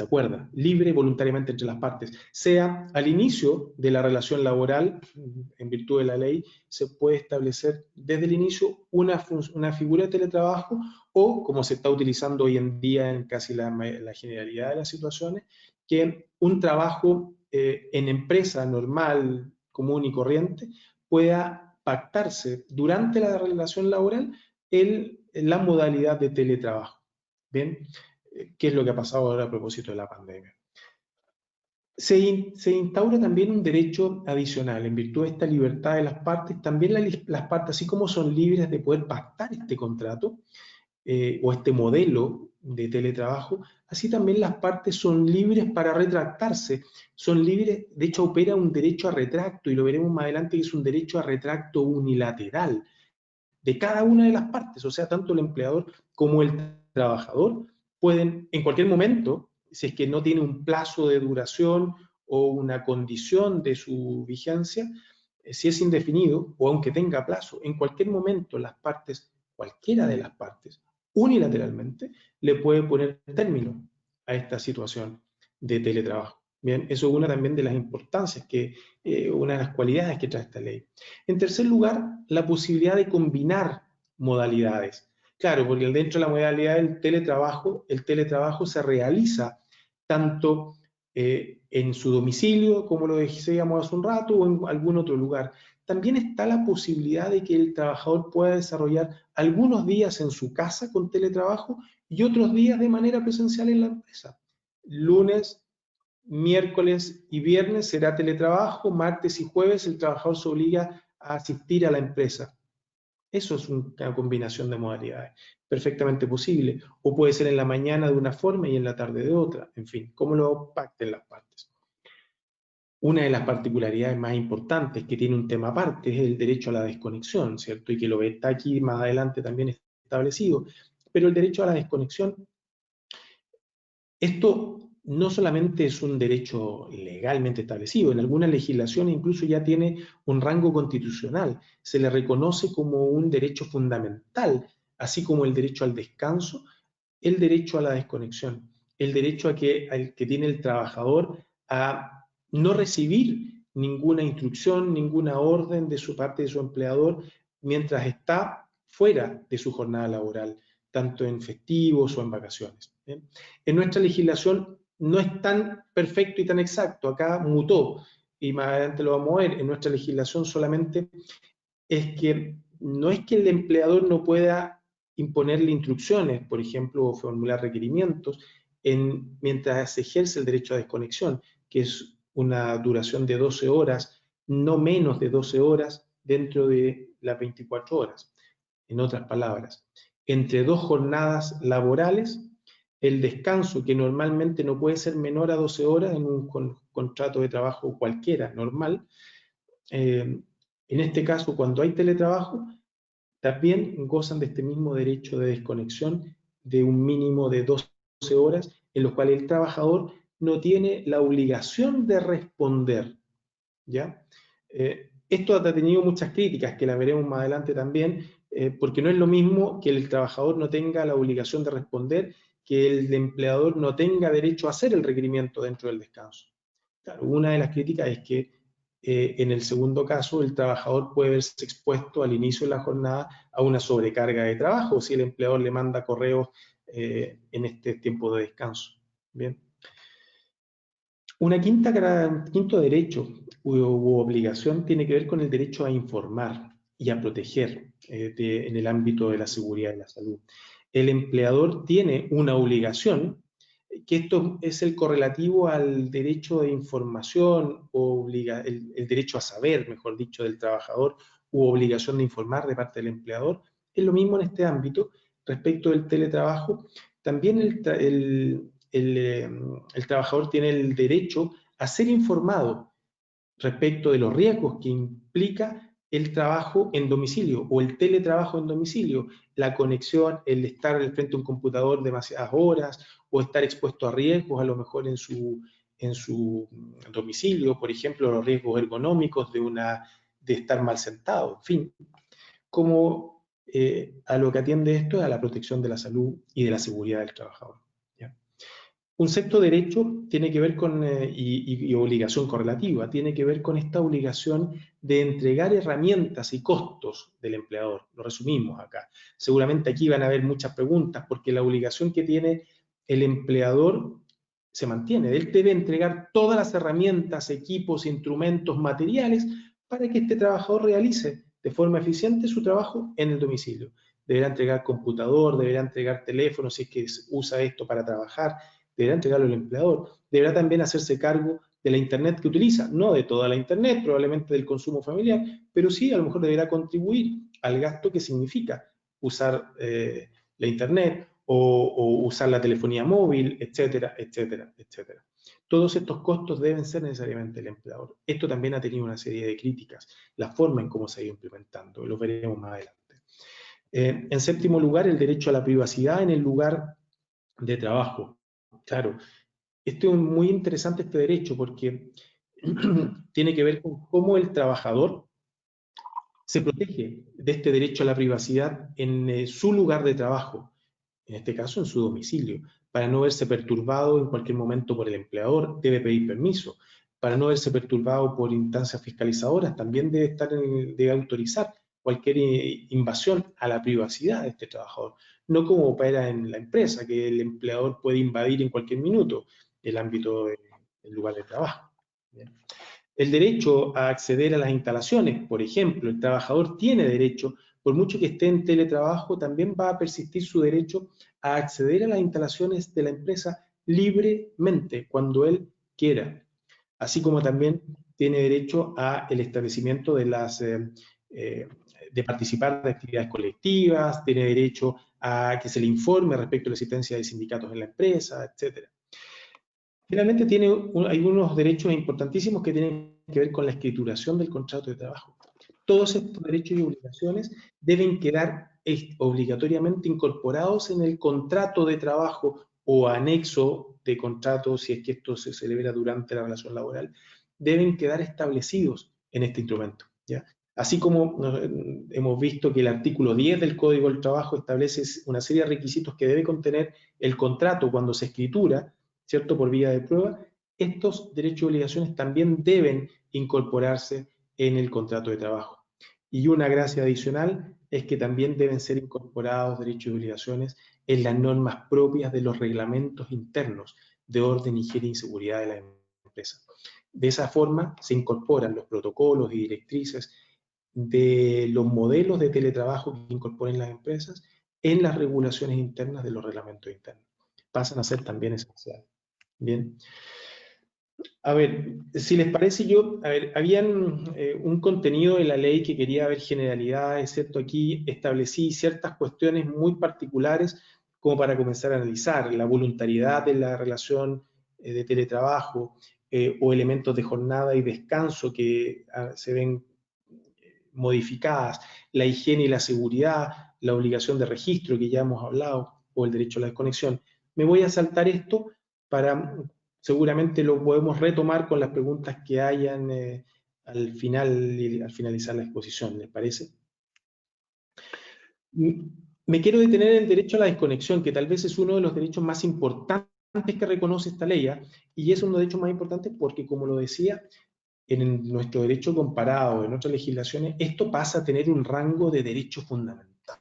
acuerda, libre y voluntariamente entre las partes, sea al inicio de la relación laboral, en virtud de la ley, se puede establecer desde el inicio una figura de teletrabajo o, como se está utilizando hoy en día en casi la generalidad de las situaciones, que un trabajo en empresa normal, común y corriente, pueda pactarse durante la relación laboral la modalidad de teletrabajo. ¿Bien? ¿Qué es lo que ha pasado ahora a propósito de la pandemia? Se instaura también un derecho adicional. En virtud de esta libertad de las partes, también las partes, así como son libres de poder pactar este contrato o este modelo de teletrabajo, así también las partes son libres para retractarse, son libres, de hecho opera un derecho a retracto, y lo veremos más adelante, que es un derecho a retracto unilateral de cada una de las partes, o sea, tanto el empleador como el trabajador pueden en cualquier momento, si es que no tiene un plazo de duración o una condición de su vigencia, si es indefinido o aunque tenga plazo, en cualquier momento las partes, cualquiera de las partes, unilateralmente, le puede poner término a esta situación de teletrabajo. Bien, eso es una también de las importancias, una de las cualidades que trae esta ley. En tercer lugar, la posibilidad de combinar modalidades. Claro, porque dentro de la modalidad del teletrabajo, el teletrabajo se realiza tanto en su domicilio, como lo decíamos hace un rato, o en algún otro lugar. También está la posibilidad de que el trabajador pueda desarrollar algunos días en su casa con teletrabajo y otros días de manera presencial en la empresa. Lunes, miércoles y viernes será teletrabajo, martes y jueves el trabajador se obliga a asistir a la empresa. Eso es una combinación de modalidades, perfectamente posible. O puede ser en la mañana de una forma y en la tarde de otra. En fin, cómo lo pacten las partes. Una de las particularidades más importantes que tiene un tema aparte es el derecho a la desconexión, ¿cierto? Y que lo está aquí más adelante también establecido. Pero el derecho a la desconexión, esto no solamente es un derecho legalmente establecido, en algunas legislaciones incluso ya tiene un rango constitucional, se le reconoce como un derecho fundamental, así como el derecho al descanso, el derecho a la desconexión. el derecho al que tiene el trabajador a no recibir ninguna instrucción, ninguna orden de su parte de su empleador mientras está fuera de su jornada laboral, tanto en festivos o en vacaciones. ¿Bien? En nuestra legislación no es tan perfecto y tan exacto, acá mutó, y más adelante lo vamos a ver. En nuestra legislación solamente es que no es que el empleador no pueda imponerle instrucciones, por ejemplo, o formular requerimientos, mientras se ejerce el derecho a desconexión, que es una duración de 12 horas, no menos de 12 horas dentro de las 24 horas. En otras palabras, entre dos jornadas laborales, el descanso, que normalmente no puede ser menor a 12 horas en un contrato de trabajo cualquiera, normal, en este caso, cuando hay teletrabajo, también gozan de este mismo derecho de desconexión de un mínimo de 12 horas, en los cuales el trabajador no tiene la obligación de responder, ¿ya? Esto ha tenido muchas críticas, que las veremos más adelante también, porque no es lo mismo que el trabajador no tenga la obligación de responder, que el empleador no tenga derecho a hacer el requerimiento dentro del descanso. Claro, una de las críticas es que en el segundo caso el trabajador puede verse expuesto al inicio de la jornada a una sobrecarga de trabajo si el empleador le manda correos en este tiempo de descanso. Bien. Quinto derecho u obligación tiene que ver con el derecho a informar y a proteger en el ámbito de la seguridad y la salud. El empleador tiene una obligación, que esto es el correlativo al derecho de información, o el derecho a saber, mejor dicho, del trabajador, u obligación de informar de parte del empleador. Es lo mismo en este ámbito. Respecto del teletrabajo, también el trabajador tiene el derecho a ser informado respecto de los riesgos que implica el trabajo en domicilio o el teletrabajo en domicilio, la conexión, el estar al frente de un computador demasiadas horas o estar expuesto a riesgos a lo mejor en su domicilio, por ejemplo, los riesgos ergonómicos de estar mal sentado, en fin. Como a lo que atiende esto es a la protección de la salud y de la seguridad del trabajador. ¿Ya? Un sexto derecho tiene que ver con, y obligación correlativa, tiene que ver con esta obligación de entregar herramientas y costos del empleador. Lo resumimos acá. Seguramente aquí van a haber muchas preguntas, porque la obligación que tiene el empleador se mantiene. Él debe entregar todas las herramientas, equipos, instrumentos, materiales para que este trabajador realice de forma eficiente su trabajo en el domicilio. Deberá entregar computador, deberá entregar teléfono si es que usa esto para trabajar, deberá entregarlo al empleador, deberá también hacerse cargo de la internet que utiliza, no de toda la internet, probablemente del consumo familiar, pero sí a lo mejor deberá contribuir al gasto que significa usar la internet o usar la telefonía móvil, etcétera, etcétera, etcétera. Todos estos costos deben ser necesariamente el empleador. Esto también ha tenido una serie de críticas, la forma en cómo se ha ido implementando, lo veremos más adelante. En séptimo lugar, el derecho a la privacidad en el lugar de trabajo. Claro, esto es muy interesante este derecho porque tiene que ver con cómo el trabajador se protege de este derecho a la privacidad en su lugar de trabajo, en este caso en su domicilio, para no verse perturbado en cualquier momento por el empleador, debe pedir permiso. Para no verse perturbado por instancias fiscalizadoras, también debe autorizar cualquier invasión a la privacidad de este trabajador. No como opera en la empresa, que el empleador puede invadir en cualquier minuto el ámbito del lugar de trabajo. ¿Bien? El derecho a acceder a las instalaciones, por ejemplo, el trabajador tiene derecho, por mucho que esté en teletrabajo, también va a persistir su derecho a acceder a las instalaciones de la empresa libremente, cuando él quiera. Así como también tiene derecho a el establecimiento de participar de actividades colectivas, tiene derecho a que se le informe respecto a la existencia de sindicatos en la empresa, etcétera. Finalmente hay unos derechos importantísimos que tienen que ver con la escrituración del contrato de trabajo. Todos estos derechos y obligaciones deben quedar obligatoriamente incorporados en el contrato de trabajo o anexo de contrato, si es que esto se celebra durante la relación laboral, deben quedar establecidos en este instrumento, ¿ya? Así como hemos visto que el artículo 10 del Código del Trabajo establece una serie de requisitos que debe contener el contrato cuando se escritura, ¿cierto?, por vía de prueba, estos derechos y obligaciones también deben incorporarse en el contrato de trabajo. Y una gracia adicional es que también deben ser incorporados derechos y obligaciones en las normas propias de los reglamentos internos de orden, higiene y seguridad de la empresa. De esa forma se incorporan los protocolos y directrices de los modelos de teletrabajo que incorporen las empresas en las regulaciones internas de los reglamentos internos. Pasan a ser también esenciales. Bien. A ver, si les parece habían un contenido de la ley que quería ver generalidades, ¿cierto? Aquí establecí ciertas cuestiones muy particulares como para comenzar a analizar la voluntariedad de la relación de teletrabajo o elementos de jornada y descanso que se ven modificadas, la higiene y la seguridad, la obligación de registro que ya hemos hablado, o el derecho a la desconexión. Me voy a saltar esto para, seguramente lo podemos retomar con las preguntas que hayan al finalizar la exposición, ¿les parece? Me quiero detener en el derecho a la desconexión, que tal vez es uno de los derechos más importantes que reconoce esta ley, y es uno de los derechos más importantes porque, como lo decía, en nuestro derecho comparado, en otras legislaciones, esto pasa a tener un rango de derecho fundamental.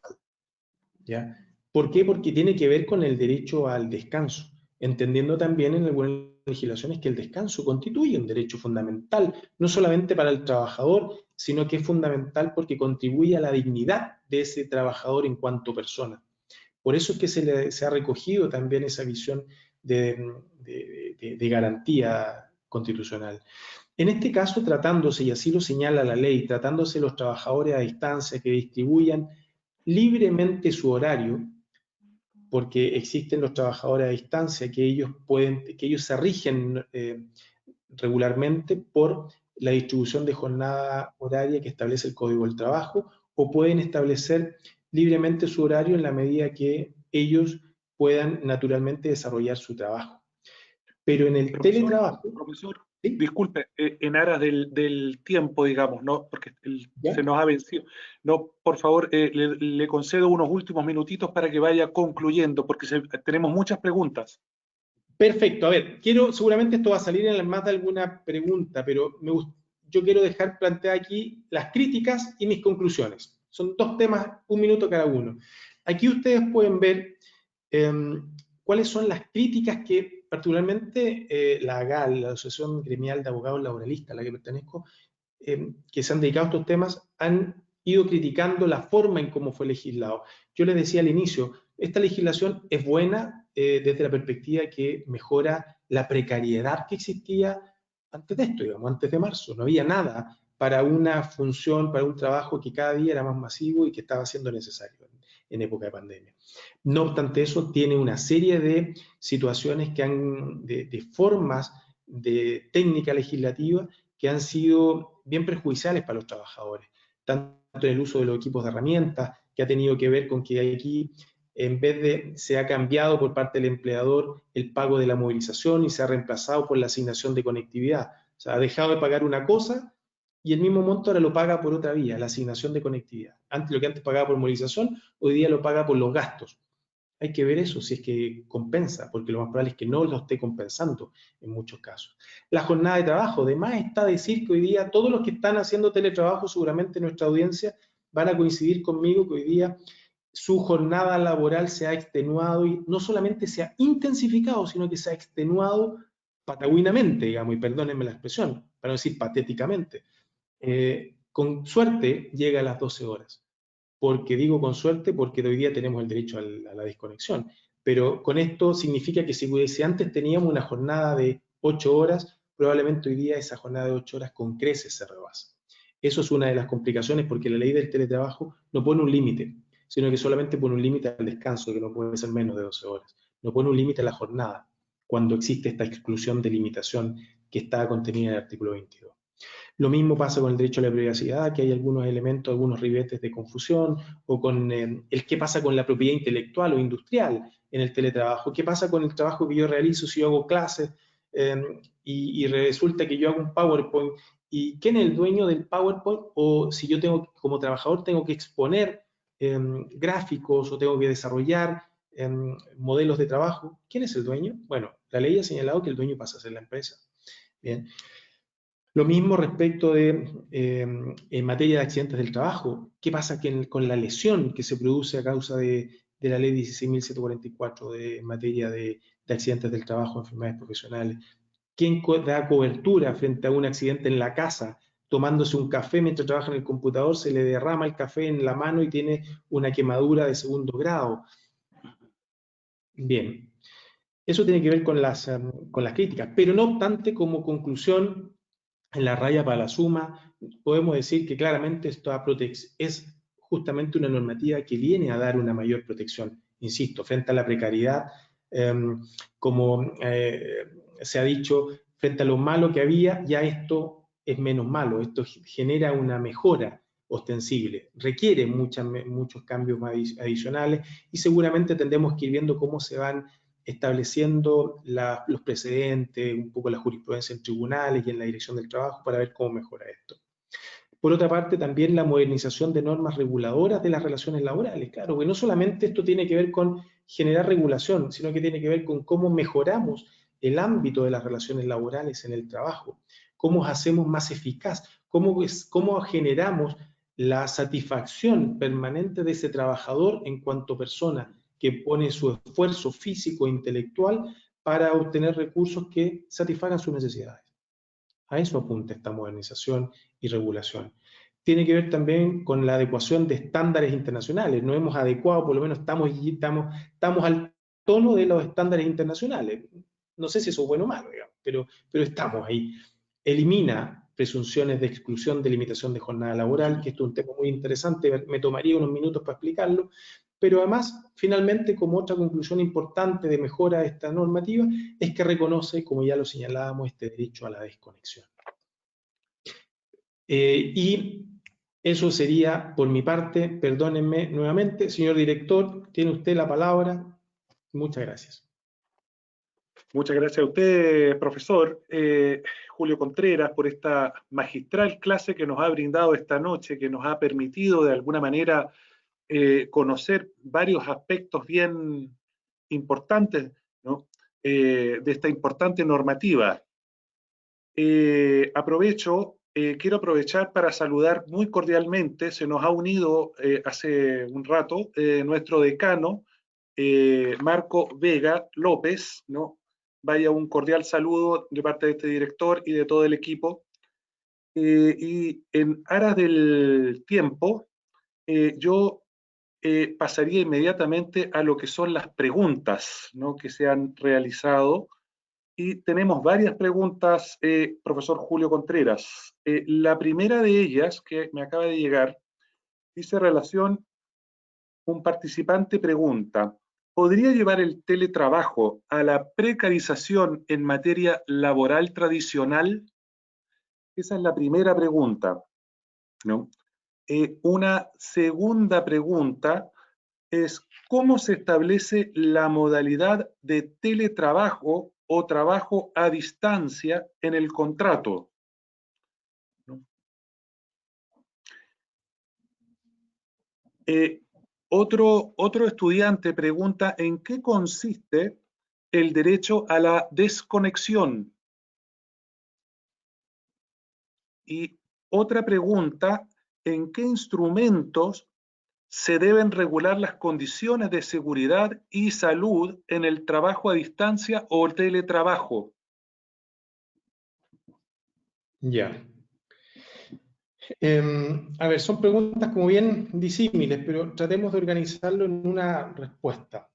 ¿Ya? ¿Por qué? Porque tiene que ver con el derecho al descanso, entendiendo también en algunas legislaciones que el descanso constituye un derecho fundamental, no solamente para el trabajador, sino que es fundamental porque contribuye a la dignidad de ese trabajador en cuanto persona. Por eso es que se ha recogido también esa visión de garantía constitucional. En este caso, tratándose, y así lo señala la ley, tratándose de los trabajadores a distancia que distribuyan libremente su horario, porque existen los trabajadores a distancia que ellos se rigen regularmente por la distribución de jornada horaria que establece el Código del Trabajo, o pueden establecer libremente su horario en la medida que ellos puedan naturalmente desarrollar su trabajo. Pero en el teletrabajo... Profesor, ¿sí? disculpe, en aras del tiempo, digamos, ¿no? Porque se nos ha vencido. No, por favor, le concedo unos últimos minutitos para que vaya concluyendo, porque tenemos muchas preguntas. Perfecto, a ver, seguramente esto va a salir en más de alguna pregunta, pero yo quiero dejar planteadas aquí las críticas y mis conclusiones. Son dos temas, un minuto cada uno. Aquí ustedes pueden ver cuáles son las críticas que particularmente la AGAL, la Asociación Gremial de Abogados Laboralistas, a la que pertenezco, que se han dedicado a estos temas, han ido criticando la forma en cómo fue legislado. Yo les decía al inicio, esta legislación es buena desde la perspectiva que mejora la precariedad que existía antes de esto, digamos, antes de marzo. No había nada para una función, para un trabajo que cada día era más masivo y que estaba siendo necesario en época de pandemia. No obstante eso, tiene una serie de situaciones de formas de técnica legislativa que han sido bien perjudiciales para los trabajadores, tanto en el uso de los equipos de herramientas, que ha tenido que ver con que aquí, en vez de, se ha cambiado por parte del empleador el pago de la movilización y se ha reemplazado por la asignación de conectividad. O sea, ha dejado de pagar una cosa y el mismo monto ahora lo paga por otra vía, la asignación de conectividad. Lo que antes pagaba por movilización, hoy día lo paga por los gastos. Hay que ver eso, si es que compensa, porque lo más probable es que no lo esté compensando en muchos casos. La jornada de trabajo, además está decir que hoy día todos los que están haciendo teletrabajo, seguramente nuestra audiencia, van a coincidir conmigo que hoy día su jornada laboral se ha extenuado y no solamente se ha intensificado, sino que se ha extenuado patagüinamente, digamos, y perdónenme la expresión, para no decir patéticamente. Con suerte llega a las 12 horas. Porque digo con suerte, porque hoy día tenemos el derecho a la desconexión. Pero con esto significa que si antes teníamos una jornada de 8 horas, probablemente hoy día esa jornada de 8 horas con creces se rebasa. Eso es una de las complicaciones porque la ley del teletrabajo no pone un límite, sino que solamente pone un límite al descanso, que no puede ser menos de 12 horas. No pone un límite a la jornada, cuando existe esta exclusión de limitación que está contenida en el artículo 22. Lo mismo pasa con el derecho a la privacidad, que hay algunos elementos, algunos ribetes de confusión, o con el qué pasa con la propiedad intelectual o industrial en el teletrabajo, qué pasa con el trabajo que yo realizo si yo hago clases y resulta que yo hago un PowerPoint, ¿y quién es el dueño del PowerPoint? O si yo tengo, como trabajador, tengo que exponer gráficos o tengo que desarrollar modelos de trabajo, ¿quién es el dueño? Bueno, la ley ha señalado que el dueño pasa a ser la empresa. Bien. Lo mismo respecto de, en materia de accidentes del trabajo. ¿Qué pasa con la lesión que se produce a causa de la ley 16.744 en materia de accidentes del trabajo, enfermedades profesionales? ¿Quién da cobertura frente a un accidente en la casa? Tomándose un café mientras trabaja en el computador, se le derrama el café en la mano y tiene una quemadura de 2º grado. Bien, eso tiene que ver con las críticas, pero no obstante, como conclusión, en la raya para la suma, podemos decir que claramente esta es justamente una normativa que viene a dar una mayor protección, insisto, frente a la precariedad, como se ha dicho, frente a lo malo que había, ya esto es menos malo, esto genera una mejora ostensible, requiere muchos cambios adicionales y seguramente tendremos que ir viendo cómo se van estableciendo los precedentes, un poco la jurisprudencia en tribunales y en la dirección del trabajo para ver cómo mejora esto. Por otra parte, también la modernización de normas reguladoras de las relaciones laborales. Claro, porque no solamente esto tiene que ver con generar regulación, sino que tiene que ver con cómo mejoramos el ámbito de las relaciones laborales en el trabajo, cómo hacemos más eficaz, cómo generamos la satisfacción permanente de ese trabajador en cuanto persona que pone su esfuerzo físico e intelectual para obtener recursos que satisfagan sus necesidades. A eso apunta esta modernización y regulación. Tiene que ver también con la adecuación de estándares internacionales. Nos hemos adecuado, por lo menos estamos al tono de los estándares internacionales. No sé si eso es bueno o malo, digamos, pero estamos ahí. Elimina presunciones de exclusión de limitación de jornada laboral, que esto es un tema muy interesante, me tomaría unos minutos para explicarlo, pero además, finalmente, como otra conclusión importante de mejora de esta normativa, es que reconoce, como ya lo señalábamos, este derecho a la desconexión. Y eso sería por mi parte. Perdónenme nuevamente, señor director, tiene usted la palabra. Muchas gracias. Muchas gracias a usted, profesor Julio Contreras, por esta magistral clase que nos ha brindado esta noche, que nos ha permitido de alguna manera conocer varios aspectos bien importantes, ¿no? De esta importante normativa. Quiero aprovechar para saludar muy cordialmente, se nos ha unido hace un rato nuestro decano, Marco Vega López, ¿no? Vaya un cordial saludo de parte de este director y de todo el equipo. Y en aras del tiempo, yo pasaría inmediatamente a lo que son las preguntas, ¿no?, que se han realizado. Y tenemos varias preguntas, profesor Julio Contreras. La primera de ellas, que me acaba de llegar, dice relación, un participante pregunta, ¿podría llevar el teletrabajo a la precarización en materia laboral tradicional? Esa es la primera pregunta, ¿no? Una segunda pregunta es, ¿cómo se establece la modalidad de teletrabajo o trabajo a distancia en el contrato? ¿No? Otro estudiante pregunta, ¿en qué consiste el derecho a la desconexión? Y otra pregunta, ¿en qué instrumentos se deben regular las condiciones de seguridad y salud en el trabajo a distancia o el teletrabajo? Ya. A ver, son preguntas como bien disímiles, pero tratemos de organizarlo en una respuesta.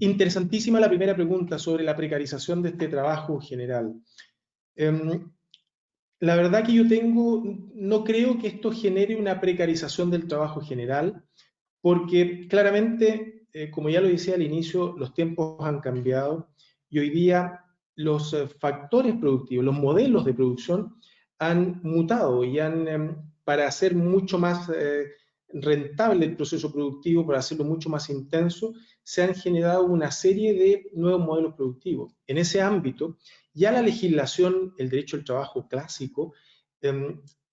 Interesantísima la primera pregunta sobre la precarización de este trabajo general. La verdad que yo no creo que esto genere una precarización del trabajo general, porque claramente, como ya lo decía al inicio, los tiempos han cambiado y hoy día los factores productivos, los modelos de producción han mutado y para ser mucho más rentable el proceso productivo, para hacerlo mucho más intenso, se han generado una serie de nuevos modelos productivos. En ese ámbito, ya la legislación, el derecho al trabajo clásico,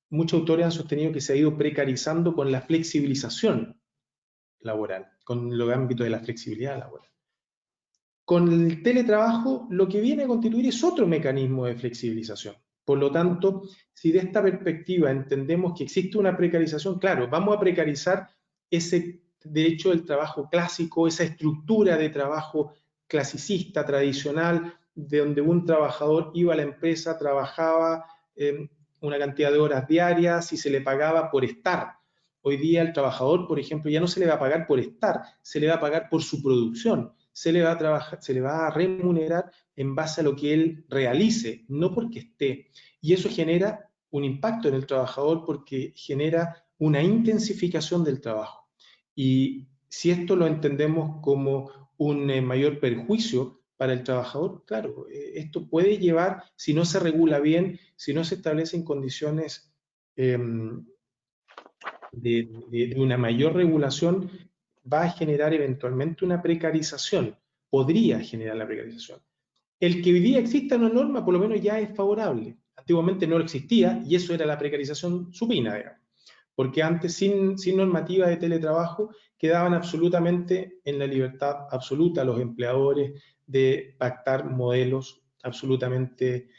muchos autores han sostenido que se ha ido precarizando con la flexibilización laboral, con el ámbito de la flexibilidad laboral. Con el teletrabajo, lo que viene a constituir es otro mecanismo de flexibilización. Por lo tanto, si de esta perspectiva entendemos que existe una precarización, claro, vamos a precarizar ese derecho del trabajo clásico, esa estructura de trabajo clasicista, tradicional, de donde un trabajador iba a la empresa, trabajaba una cantidad de horas diarias y se le pagaba por estar. Hoy día el trabajador, por ejemplo, ya no se le va a pagar por estar, se le va a pagar por su producción. Se le va a remunerar en base a lo que él realice, no porque esté. Y eso genera un impacto en el trabajador porque genera una intensificación del trabajo. Y si esto lo entendemos como un mayor perjuicio para el trabajador, claro, esto puede llevar, si no se regula bien, si no se establecen condiciones de una mayor regulación, va a generar eventualmente una precarización, podría generar la precarización. El que hoy día exista una norma, por lo menos ya es favorable. Antiguamente no existía y eso era la precarización supina, digamos. Porque antes, sin normativa de teletrabajo, quedaban absolutamente en la libertad absoluta los empleadores de pactar modelos absolutamente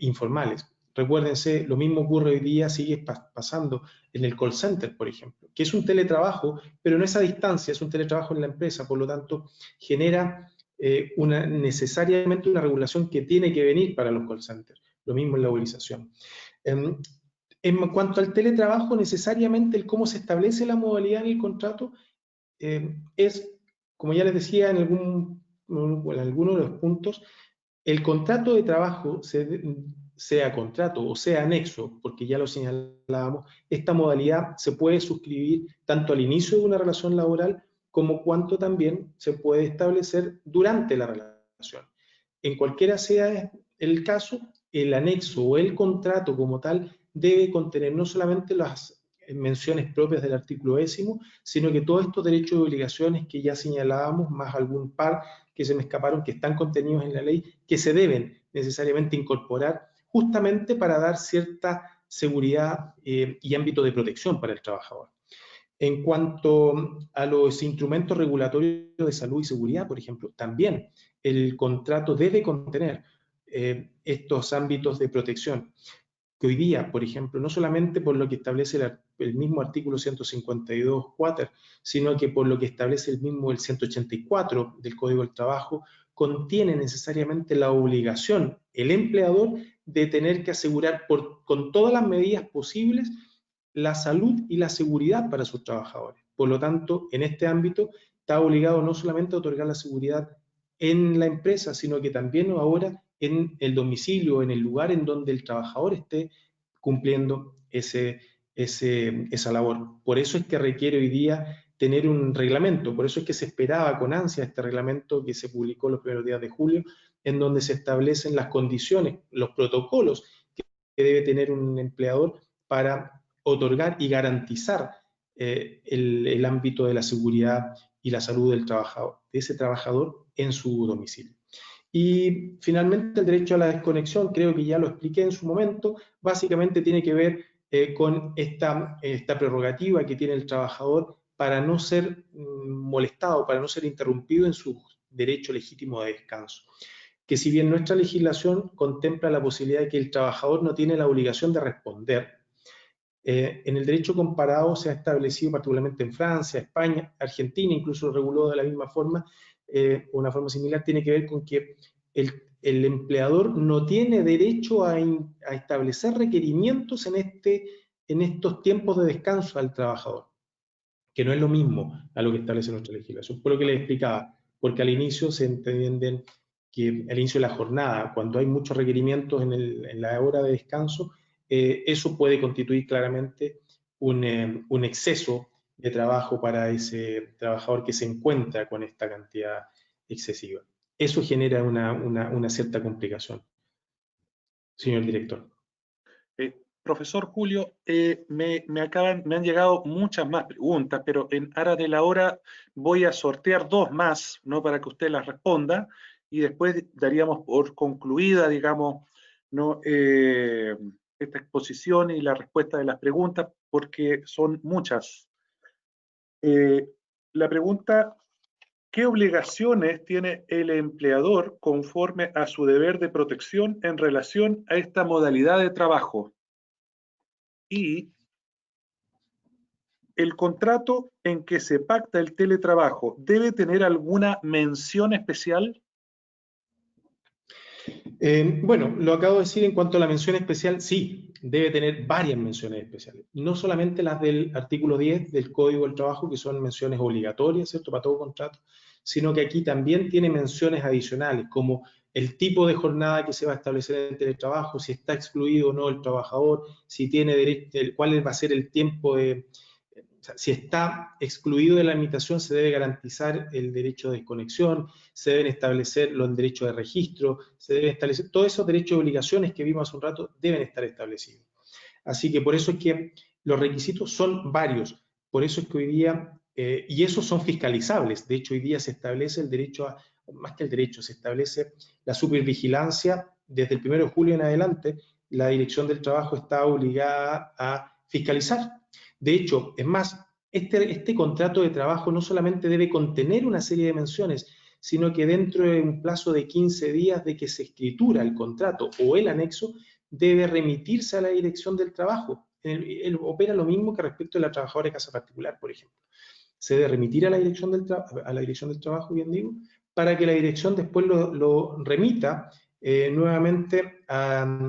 informales. Recuérdense, lo mismo ocurre hoy día, sigue pasando en el call center, por ejemplo, que es un teletrabajo, pero no es a distancia, es un teletrabajo en la empresa, por lo tanto, genera necesariamente una regulación que tiene que venir para los call centers. Lo mismo en la movilización. En cuanto al teletrabajo, necesariamente el cómo se establece la modalidad en el contrato es, como ya les decía en algunos de los puntos, el contrato de trabajo, sea contrato o sea anexo, porque ya lo señalábamos, esta modalidad se puede suscribir tanto al inicio de una relación laboral como cuanto también se puede establecer durante la relación. En cualquiera sea el caso, el anexo o el contrato como tal debe contener no solamente las menciones propias del artículo 10º, sino que todos estos derechos y obligaciones que ya señalábamos, más algún par que se me escaparon, que están contenidos en la ley, que se deben necesariamente incorporar justamente para dar cierta seguridad y ámbito de protección para el trabajador. En cuanto a los instrumentos regulatorios de salud y seguridad, por ejemplo, también el contrato debe contener estos ámbitos de protección, que hoy día, por ejemplo, no solamente por lo que establece el mismo artículo 152 quater, sino que por lo que establece el 184 del Código del Trabajo, contiene necesariamente la obligación, el empleador, de tener que asegurar con todas las medidas posibles la salud y la seguridad para sus trabajadores. Por lo tanto, en este ámbito está obligado no solamente a otorgar la seguridad en la empresa, sino que también ahora en el domicilio, en el lugar en donde el trabajador esté cumpliendo esa labor. Por eso es que requiere hoy día tener un reglamento, por eso es que se esperaba con ansia este reglamento que se publicó los primeros días de julio, en donde se establecen las condiciones, los protocolos que debe tener un empleador para otorgar y garantizar el ámbito de la seguridad y la salud del trabajador, de ese trabajador en su domicilio. Y finalmente el derecho a la desconexión, creo que ya lo expliqué en su momento, básicamente tiene que ver con esta prerrogativa que tiene el trabajador para no ser molestado, para no ser interrumpido en su derecho legítimo de descanso. Que si bien nuestra legislación contempla la posibilidad de que el trabajador no tiene la obligación de responder, en el derecho comparado se ha establecido particularmente en Francia, España, Argentina incluso lo reguló de la misma forma, una forma similar, tiene que ver con que el empleador no tiene derecho a establecer requerimientos en estos tiempos de descanso al trabajador, que no es lo mismo a lo que establece nuestra legislación. Por lo que les explicaba, porque al inicio se entienden que al inicio de la jornada, cuando hay muchos requerimientos en la hora de descanso, eso puede constituir claramente un exceso de trabajo para ese trabajador que se encuentra con esta cantidad excesiva. Eso genera una cierta complicación. Señor director. Profesor Julio, me han llegado muchas más preguntas, pero en aras de la hora voy a sortear dos más, ¿no? Para que usted las responda, y después daríamos por concluida, digamos, ¿no? Esta exposición y la respuesta de las preguntas, porque son muchas. La pregunta: ¿qué obligaciones tiene el empleador conforme a su deber de protección en relación a esta modalidad de trabajo? Y el contrato en que se pacta el teletrabajo, ¿debe tener alguna mención especial? Bueno, lo acabo de decir en cuanto a la mención especial, sí, debe tener varias menciones especiales. No solamente las del artículo 10 del Código del Trabajo, que son menciones obligatorias, ¿cierto?, para todo contrato, sino que aquí también tiene menciones adicionales, como el tipo de jornada que se va a establecer en el teletrabajo, si está excluido o no el trabajador, si tiene derecho, cuál va a ser el tiempo de... O sea, si está excluido de la limitación, se debe garantizar el derecho de desconexión, se deben establecer los derechos de registro, se deben establecer todos esos derechos y obligaciones que vimos hace un rato, deben estar establecidos. Así que por eso es que los requisitos son varios, por eso es que hoy día, y esos son fiscalizables, de hecho hoy día se establece el derecho a, más que el derecho, se establece la supervigilancia, desde el 1 de julio en adelante, la Dirección del Trabajo está obligada a fiscalizar. De hecho, es más, este contrato de trabajo no solamente debe contener una serie de menciones, sino que dentro de un plazo de 15 días de que se escritura el contrato o el anexo, debe remitirse a la Dirección del Trabajo. Él opera lo mismo que respecto a la trabajadora de casa particular, por ejemplo. Se debe remitir a la Dirección del Trabajo, bien digo, para que la Dirección después lo remita nuevamente a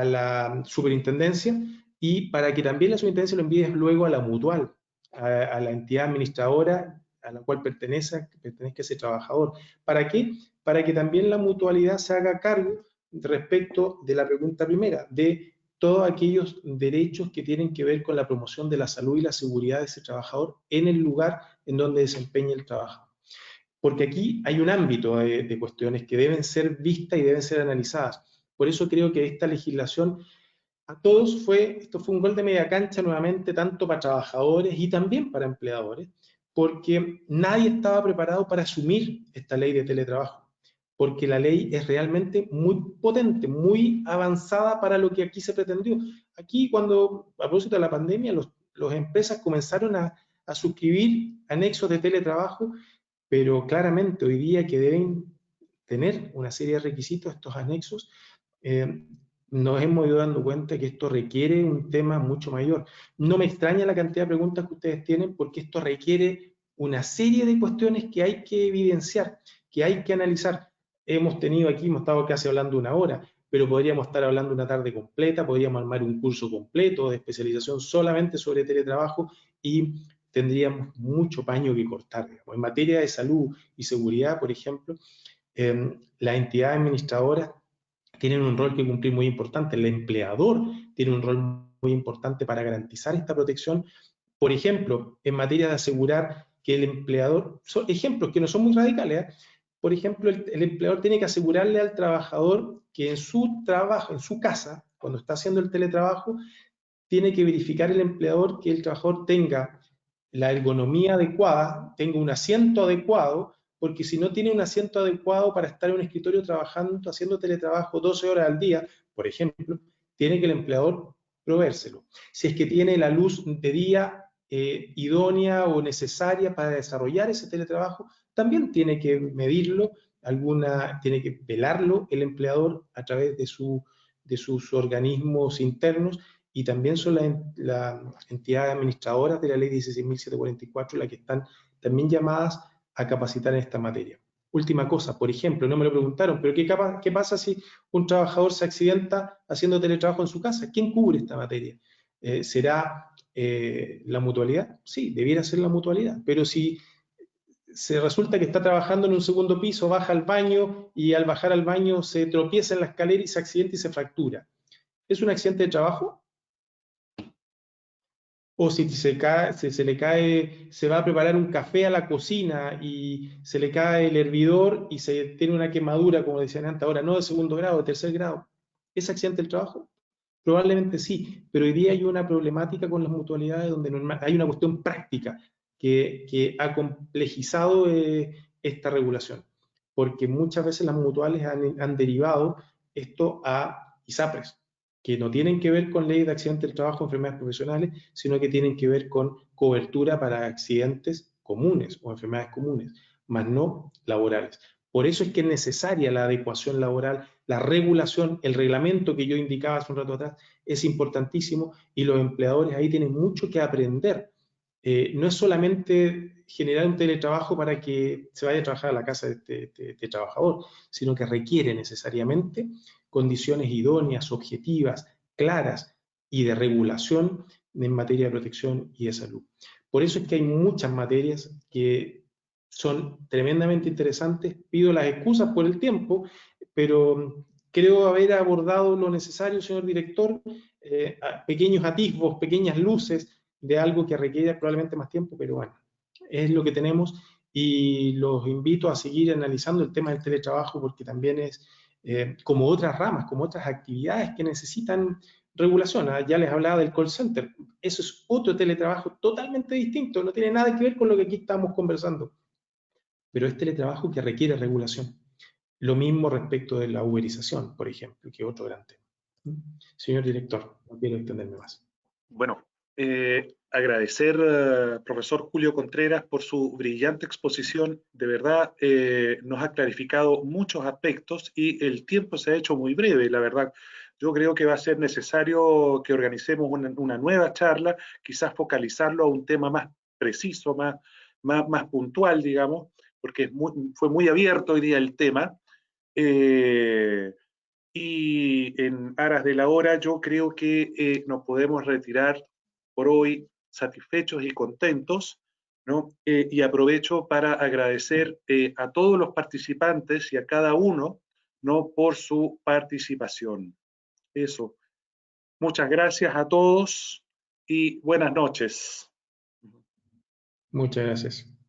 la Superintendencia, y para que también la Superintendencia lo envíe luego a la mutual, a la entidad administradora a la cual pertenezca ese trabajador. ¿Para qué? Para que también la mutualidad se haga cargo respecto de la pregunta primera, de todos aquellos derechos que tienen que ver con la promoción de la salud y la seguridad de ese trabajador en el lugar en donde desempeña el trabajo. Porque aquí hay un ámbito de cuestiones que deben ser vistas y deben ser analizadas. Por eso creo que esta legislación a todos esto fue un gol de media cancha nuevamente, tanto para trabajadores y también para empleadores, porque nadie estaba preparado para asumir esta ley de teletrabajo, porque la ley es realmente muy potente, muy avanzada para lo que aquí se pretendió. Aquí, cuando, a propósito de la pandemia, las empresas comenzaron a suscribir anexos de teletrabajo, pero claramente hoy día que deben tener una serie de requisitos estos anexos, nos hemos ido dando cuenta que esto requiere un tema mucho mayor. No me extraña la cantidad de preguntas que ustedes tienen, porque esto requiere una serie de cuestiones que hay que evidenciar, que hay que analizar. Hemos estado casi hablando una hora, pero podríamos estar hablando una tarde completa, podríamos armar un curso completo de especialización solamente sobre teletrabajo y tendríamos mucho paño que cortar. En materia de salud y seguridad, por ejemplo, las entidades administradoras tienen un rol que cumplir muy importante. El empleador tiene un rol muy importante para garantizar esta protección. Por ejemplo, en materia de asegurar que el empleador, son ejemplos que no son muy radicales, ¿eh? Por ejemplo, el empleador tiene que asegurarle al trabajador que en su trabajo, en su casa, cuando está haciendo el teletrabajo, tiene que verificar el empleador que el trabajador tenga la ergonomía adecuada, tenga un asiento adecuado, porque si no tiene un asiento adecuado para estar en un escritorio trabajando, haciendo teletrabajo 12 horas al día, por ejemplo, tiene que el empleador proveérselo. Si es que tiene la luz de día idónea o necesaria para desarrollar ese teletrabajo, también tiene que medirlo, tiene que velarlo el empleador a través de sus organismos internos, y también son las entidades administradoras de la ley 16.744 las que están también llamadas a capacitar en esta materia. Última cosa, por ejemplo, no me lo preguntaron, pero ¿qué pasa si un trabajador se accidenta haciendo teletrabajo en su casa? ¿Quién cubre esta materia? ¿Será la mutualidad? Sí, debiera ser la mutualidad, pero si se resulta que está trabajando en un segundo piso, baja al baño y al bajar al baño se tropieza en la escalera y se accidenta y se fractura, ¿es un accidente de trabajo? O si se le cae, se va a preparar un café a la cocina y se le cae el hervidor y se tiene una quemadura, como decían antes, ahora no de segundo grado, de tercer grado. ¿Es accidente del trabajo? Probablemente sí, pero hoy día hay una problemática con las mutualidades donde hay una cuestión práctica que ha complejizado esta regulación, porque muchas veces las mutuales han derivado esto a ISAPRES, que no tienen que ver con ley de accidentes del trabajo, enfermedades profesionales, sino que tienen que ver con cobertura para accidentes comunes o enfermedades comunes, más no laborales. Por eso es que es necesaria la adecuación laboral, la regulación, el reglamento que yo indicaba hace un rato atrás es importantísimo y los empleadores ahí tienen mucho que aprender. No es solamente generar un teletrabajo para que se vaya a trabajar a la casa de este trabajador, sino que requiere necesariamente condiciones idóneas, objetivas, claras y de regulación en materia de protección y de salud. Por eso es que hay muchas materias que son tremendamente interesantes. Pido las excusas por el tiempo, pero creo haber abordado lo necesario, señor director, pequeños atisbos, pequeñas luces de algo que requiere probablemente más tiempo, pero bueno, es lo que tenemos y los invito a seguir analizando el tema del teletrabajo porque también es como otras ramas, como otras actividades que necesitan regulación. Ya les hablaba del call center, eso es otro teletrabajo totalmente distinto, no tiene nada que ver con lo que aquí estamos conversando, pero es teletrabajo que requiere regulación. Lo mismo respecto de la uberización, por ejemplo, que es otro gran tema. Señor director, no quiero extenderme más. Bueno, agradecer, profesor Julio Contreras, por su brillante exposición. De verdad, nos ha clarificado muchos aspectos y el tiempo se ha hecho muy breve, la verdad. Yo creo que va a ser necesario que organicemos una nueva charla, quizás focalizarlo a un tema más preciso, más puntual, digamos, porque fue muy abierto hoy día el tema. Y en aras de la hora, yo creo que nos podemos retirar por hoy satisfechos y contentos, ¿no? Y aprovecho para agradecer a todos los participantes y a cada uno, ¿no? Por su participación. Eso. Muchas gracias a todos y buenas noches. Muchas gracias.